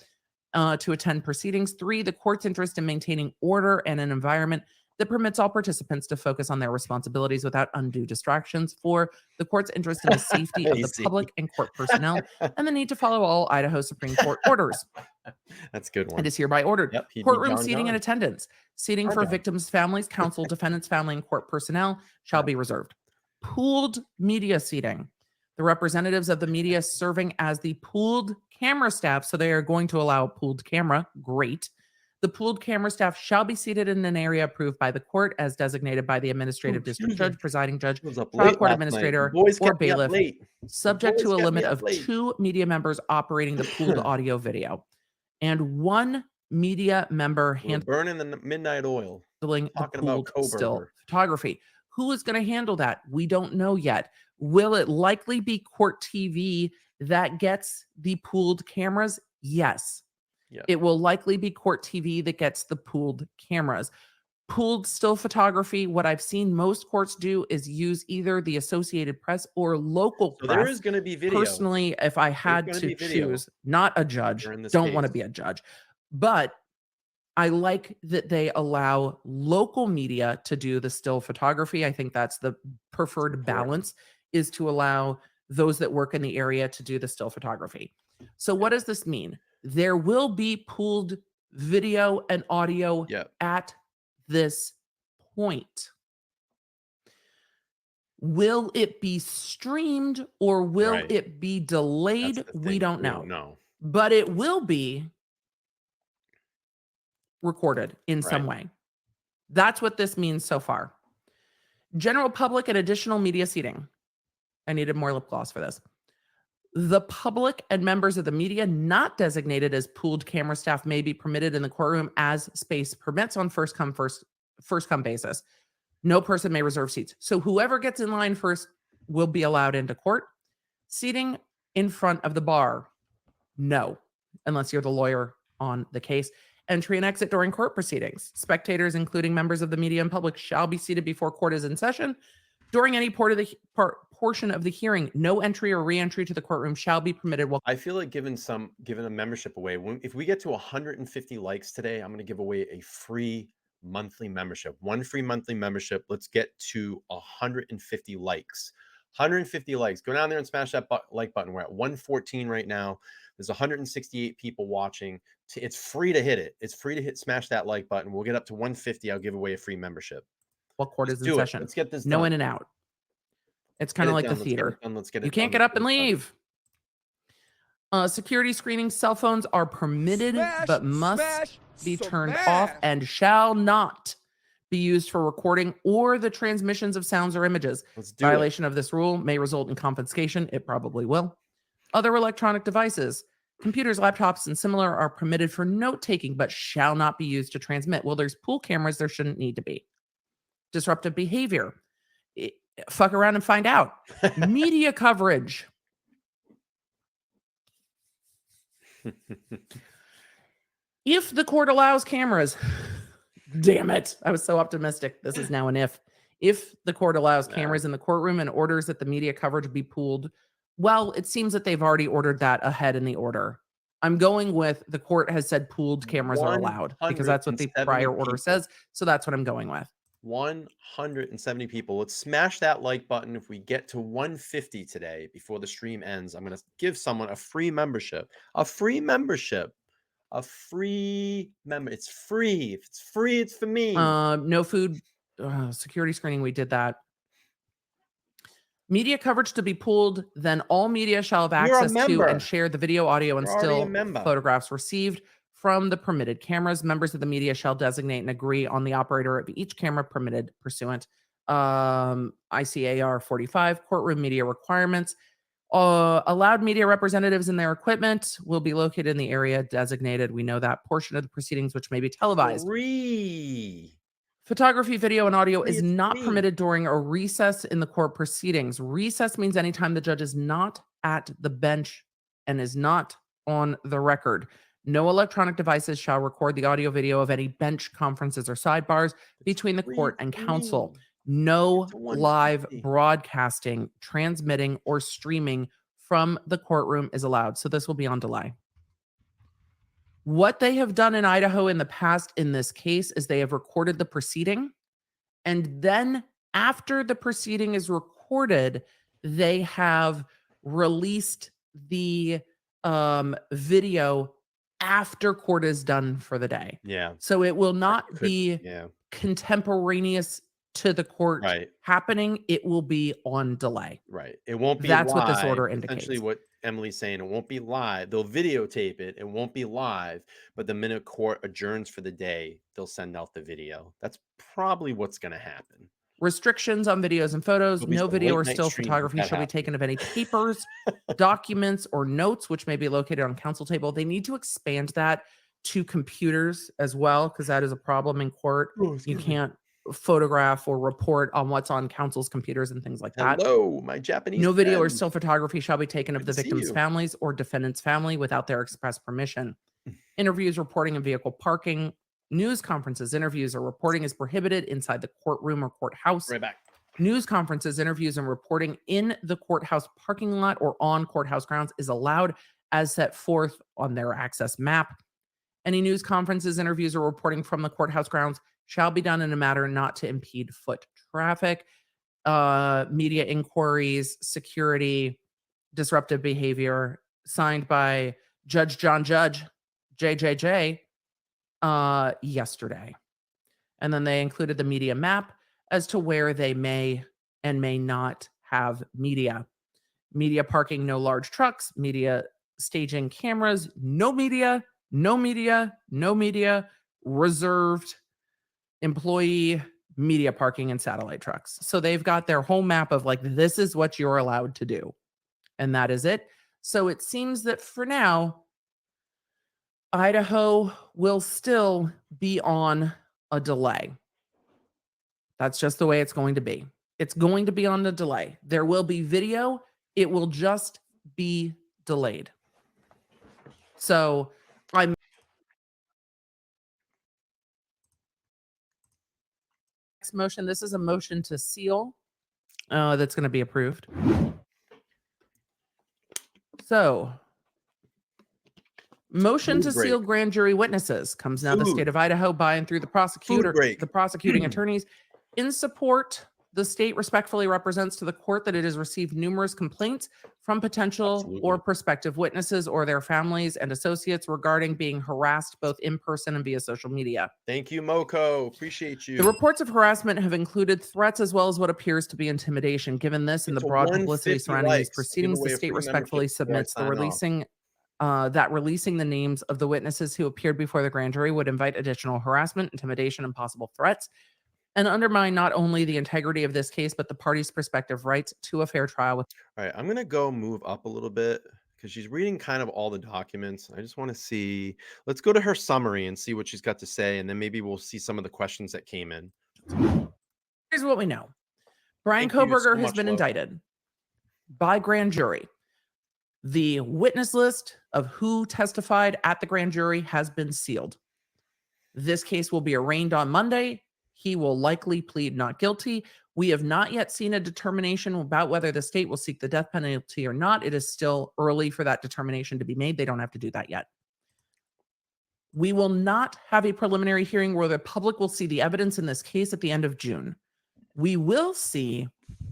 to attend proceedings, 3, the court's interest in maintaining order and an environment that permits all participants to focus on their responsibilities without undue distractions, 4, the court's interest in the safety of the public and court personnel, and the need to follow all Idaho Supreme Court orders. That's a good one. It is hereby ordered. Yep, he'd be Courtroom John seating and John. attendance. Seating John for John. victims' families, counsel, defendants' family, and court personnel shall be reserved. Pooled media seating. The representatives of the media serving as the pooled camera staff, so they are going to allow pooled camera. Great. The pooled camera staff shall be seated in an area approved by the court as designated by the administrative district judge, presiding judge, Was up trial late court last administrator, night. The boys or kept me up bailiff, late. subject boys to a kept me limit up of late. 2 media members operating the pooled audio video and 1 media member We're burning the midnight oil. handling the Talking about pooled still Kohberger. photography. Who is going to handle that? We don't know yet. Will it likely be Court TV that gets the pooled cameras? Yes. Yeah. It will likely be Court TV that gets the pooled cameras. Pooled still photography, what I've seen most courts do is use either the Associated Press or local So press. there is going to be video. Personally, if I had gonna to be video choose, not a judge, during this don't want to case. be a judge, but I like that they allow local media to do the still photography. I think that's the preferred balance, is to allow those that work in the area to do the still photography. So what does this mean? There will be pooled video and audio Yep. at this point. Will it be streamed or will Right. it be That's delayed? the We thing. don't We know. don't know. But it will be recorded in some Right. way. That's what this means so far. General public and additional media seating. I needed more lip gloss for this. The public and members of the media not designated as pooled camera staff may be permitted in the courtroom as space permits on first come basis. No person may reserve seats. So whoever gets in line first will be allowed into court. Seating in front of the bar, no, unless you're the lawyer on the case. Entry and exit during court proceedings. Spectators, including members of the media and public, shall be seated before court is in session. During any portion of the hearing, no entry or re-entry to the courtroom shall be permitted while I feel like giving a membership away. If we get to 150 likes today, I'm going to give away a free monthly membership. One free monthly membership. Let's get to 150 likes. 150 likes. Go down there and smash that like button. We're at 114 right now. There's 168 people watching. It's free to hit it. It's free to smash that like button. We'll get up to 150. I'll give away a free membership. court Let's is in do it. session. Let's get this No done. in and out. It's kind of like the theater. Let's get it You can't done. get up and leave. Security screening. Cell phones are permitted, but must be turned off and shall not be used for recording or the transmissions of sounds or images. Let's do it. Violation of this rule may result in confiscation. It probably will. Other electronic devices, computers, laptops, and similar are permitted for note taking, but shall not be used to transmit. Well, there's pool cameras. There shouldn't need to be. Disruptive behavior. Fuck around and find out. Media coverage. If the court allows cameras, damn it. I was so optimistic. This is now an if. If the court allows cameras in the courtroom and orders that the media coverage be pooled, well, it seems that they've already ordered that ahead in the order. I'm going with the court has said pooled cameras are allowed because that's what the 170 prior order people. says. So that's what I'm going with. 170 people. Let's smash that like button. If we get to 150 today before the stream ends, I'm going to give someone a free membership. A free membership. A free member. It's free. If it's free, it's for me. No food security screening. We did that. Media coverage to be pooled, then all media shall have You're a access to member. and share the video, audio, and You're already a still member. photographs received from the permitted cameras. Members of the media shall designate and agree on the operator of each camera permitted pursuant ICAR 45, courtroom media requirements. Allowed media representatives and their equipment will be located in the area designated. We know that portion of the proceedings, which may be televised. Photography, video, and audio is not permitted during a recess in the court proceedings. Recess means anytime the judge is not at the bench and is not on the record. No electronic devices shall record the audio video of any bench conferences or sidebars between the court and counsel. No live broadcasting, transmitting, or streaming from the courtroom is allowed. So this will be on delay. What they have done in Idaho in the past in this case is they have recorded the proceeding. And then after the proceeding is recorded, they have released the video after court is done for the day. Yeah. So it will not be contemporaneous to the court happening. It will be on delay. Right. It won't be That's live. what this order indicates. Essentially what Emily's saying, it won't be live. They'll videotape it. It won't be live. But the minute court adjourns for the day, they'll send out the video. That's probably what's going to happen. Restrictions on videos and photos. No video or still photography shall be taken of any papers, documents, or notes which may be located on counsel table. They need to expand that to computers as well, because that is a problem in court. You can't photograph or report on what's on counsel's computers and things like that. Hello, my Japanese No video or friend. still photography shall be taken of Good the to see victim's you. families or defendant's family without their express permission. Interviews, reporting, and vehicle parking. News conferences, interviews, or reporting is prohibited inside the courtroom or courthouse. Right back. News conferences, interviews, and reporting in the courthouse parking lot or on courthouse grounds is allowed as set forth on their access map. Any news conferences, interviews, or reporting from the courthouse grounds shall be done in a manner not to impede foot traffic. Media inquiries, security, disruptive behavior, signed by Judge John Judge, JJJ, yesterday. And then they included the media map as to where they may and may not have media. Media parking, no large trucks, media staging cameras, no media, no media, no media, reserved employee media parking and satellite trucks. So they've got their whole map of like, this is what you're allowed to do. And that is it. So it seems that for now, Idaho will still be on a delay. That's just the way it's going to be. It's going to be on the delay. There will be video. It will just be delayed. So I'm next motion. This is a motion to seal that's going to be approved. So motion to seal grand jury witnesses comes now the state of Idaho by and through the prosecuting attorneys. In support, the state respectfully represents to the court that it has received numerous complaints from potential or prospective witnesses or their families and associates regarding being harassed both in person and via social media. Thank you, Moko. Appreciate you. The reports of harassment have incled threats as well as what appears to be intimidation. Given this and the broad publicity surrounding these proceedings, the state respectfully submits the releasing the names of the witnesses who appeared before the grand jury would invite additional harassment, intimidation, and possible threats, and undermine not only the integrity of this case, but the parties' prospective rights to a fair trial. All right, I'm going to go move up a little bit because she's reading kind of all the documents. I just want to see. Let's go to her summary and see what she's got to say, and then maybe we'll see some of the questions that came in. Here's what we know. Bryan Kohberger has been indicted by grand jury. The witness list of who testified at the grand jury has been sealed. This case will be arraigned on Monday. He will likely plead not guilty. We have not yet seen a determination about whether the state will seek the death penalty or not. It is still early for that determination to be made. They don't have to do that yet. We will not have a preliminary hearing where the public will see the evidence in this case at the end of June. We will see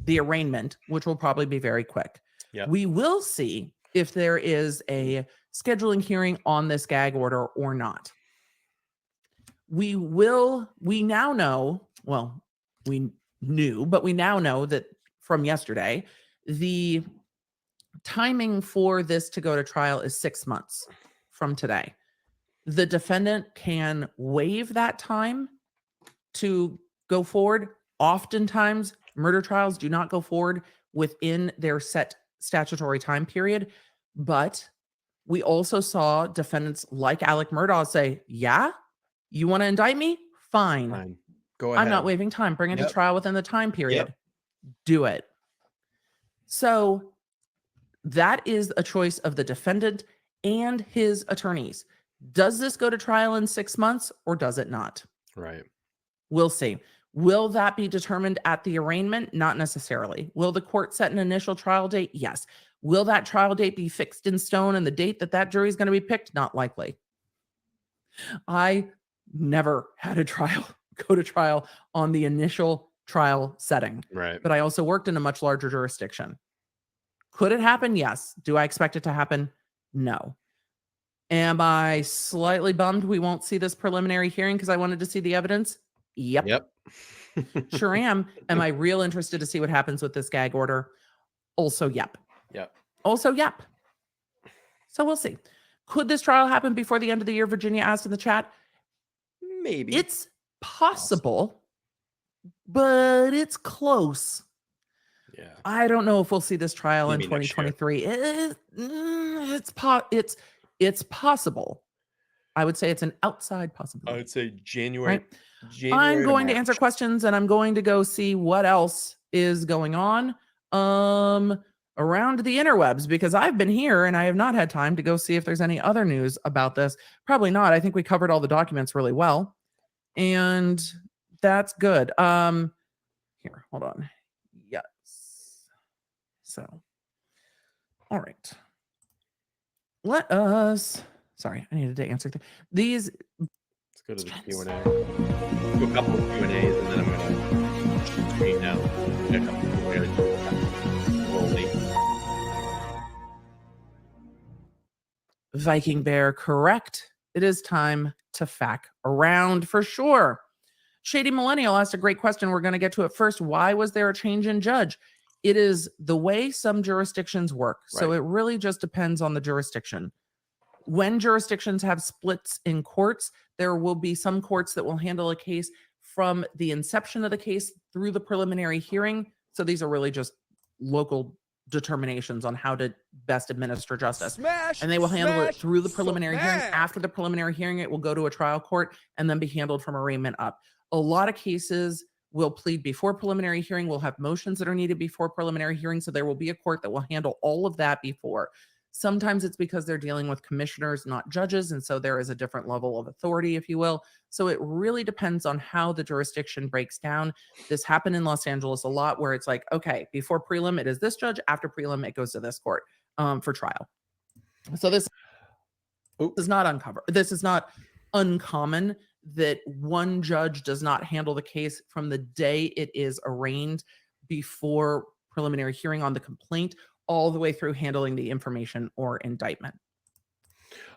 the arraignment, which will probably be very quick. Yep. We will see if there is a scheduling hearing on this gag order or not. We now know, well, we knew, but we now know that from yesterday, the timing for this to go to trial is 6 months from today. The defendant can waive that time to go forward, Oftentimes, murder trials do not go forward within their set statutory time period, but we also saw defendants like Alec Murdaugh say, yeah, you want to indict me? Fine. Fine. Go ahead. I'm not waiving time. Bring it to Yep. trial within the time period. Yep. Do it. So that is a choice of the defendant and his attorneys. Does this go to trial in 6 months or does it not? Right. We'll see. Will that be determined at the arraignment? Not necessarily. Will the court set an initial trial date? Yes. Will that trial date be fixed in stone and the date that that jury is going to be picked? Not likely. I never had a trial go to trial on the initial trial setting, Right. but I also worked in a much larger jurisdiction. Could it happen? Yes. Do I expect it to happen? No. Am I slightly bummed we won't see this preliminary hearing because I wanted to see the evidence? Yep. Yep. Sure am. Am I real interested to see what happens with this gag order? Also, yep. Yep. Also, yep. So we'll see. Could this trial happen before the end of the year? Virginia asked in the chat. Maybe. It's possible, but it's close. Yeah. I don't know if we'll see this trial Maybe in next year. 2023. It's possible. I would say it's an outside I possibility. would say January. Right? January I'm going to March. answer questions and I'm going to go see what else is going on around the interwebs because I've been here and I have not had time to go see if there's any other news about this. Probably not. I think we covered all the documents really well. And that's good. Here, hold on. Yes. So, all right. Let us. Sorry, I needed to answer these. Let's go to the Q&A. Do a couple of Q&As and then I'm going to screen now. A couple of rolling. Viking Bear, correct. It is time to fact around for sure. Shady Millennial asked a great question. We're going to get to it first. Why was there a change in judge? It is the way some jurisdictions work. So Right. it really just depends on the jurisdiction. When jurisdictions have splits in courts, there will be some courts that will handle a case from the inception of the case through the preliminary hearing. So these are really just local determinations on how to best administer justice. And they will handle it through the preliminary hearing. After the preliminary hearing, it will go to a trial court and then be handled from arraignment up. A lot of cases will plead before preliminary hearing. We'll have motions that are needed before preliminary hearing. So there will be a court that will handle all of that before. Sometimes it's because they're dealing with commissioners, not judges. And so there is a different level of authority, if you will. So it really depends on how the jurisdiction breaks down. This happened in Los Angeles a lot where it's like, okay, before prelim, it is this judge. After prelim, it goes to this court for trial. So this is not uncovered. This is not uncommon that one judge does not handle the case from the day it is arraigned before preliminary hearing on the complaint all the way through handling the information or indictment.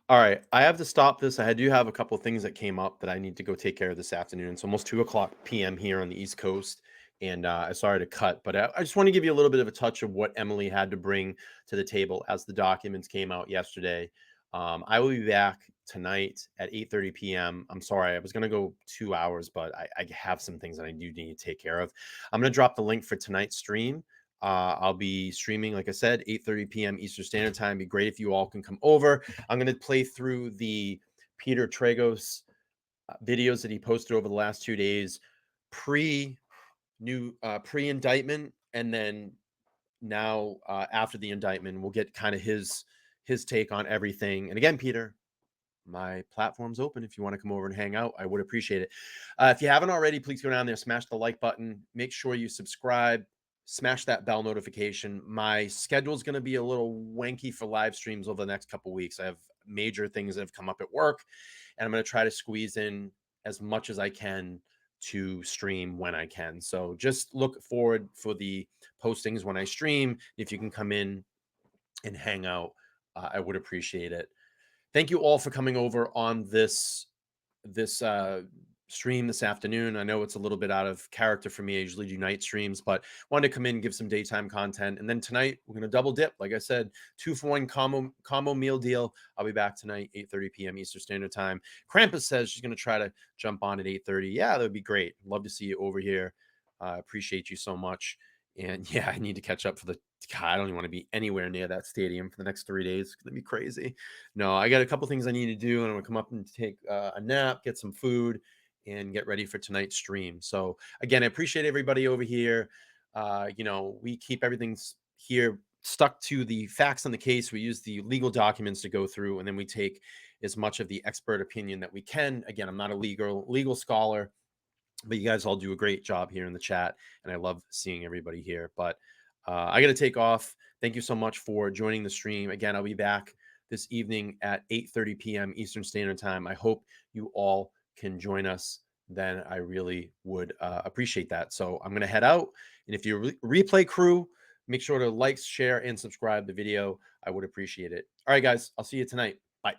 All right. I have to stop this. I do have a couple of things that came up that I need to go take care of this afternoon. It's almost 2:00 p.m. here on the East Coast. And I sorry to cut, but I just want to give you a little bit of a touch of what Emily had to bring to the table as the documents came out yesterday. I will be back tonight at 8:30 p.m. I'm sorry, I was going to go 2 hours, but I have some things that I do need to take care of. I'm going to drop the link for tonight's stream. I'll be streaming, like I said, 8:30 p.m. Eastern Standard Time. It'd be great if you all can come over. I'm going to play through the Peter Tragos videos that he posted over the last 2 days, pre-indictment, and then now after the indictment. We'll get kind of his take on everything. And again, Peter, my platform's open. If you want to come over and hang out, I would appreciate it. If you haven't already, please go down there, smash the like button, make sure you subscribe, smash that bell notification. My schedule is going to be a little wanky for live streams over the next couple of weeks. I have major things that have come up at work, and I'm going to try to squeeze in as much as I can to stream when I can. So just look forward for the postings when I stream. If you can come in and hang out, I would appreciate it. Thank you all for coming over on this stream this afternoon. I know it's a little bit out of character for me. I usually do night streams, but wanted to come in and give some daytime content. And then tonight we're going to double dip. Like I said, 2-for-1 combo meal deal. I'll be back tonight, 8:30 p.m. Eastern Standard Time. Krampus says she's going to try to jump on at 8:30. Yeah, that would be great. Love to see you over here. I appreciate you so much. And yeah, I need to catch up for the, God, I don't even want to be anywhere near that stadium for the next 3 days. It's going to be crazy. No, I got a couple things I need to do, and I'm going to come up and take a nap, get some food, and get ready for tonight's stream. So again, I appreciate everybody over here. You know, we keep everything here stuck to the facts on the case. We use the legal documents to go through, and then we take as much of the expert opinion that we can. Again, I'm not a legal scholar, but you guys all do a great job here in the chat, and I love seeing everybody here. But I got to take off. Thank you so much for joining the stream. Again, I'll be back this evening at 8:30 p.m. Eastern Standard Time. I hope you all can join us. Then I really would appreciate that. So I'm going to head out. And if you're replay crew, make sure to like, share, and subscribe the video. I would appreciate it. All right, guys, I'll see you tonight. Bye.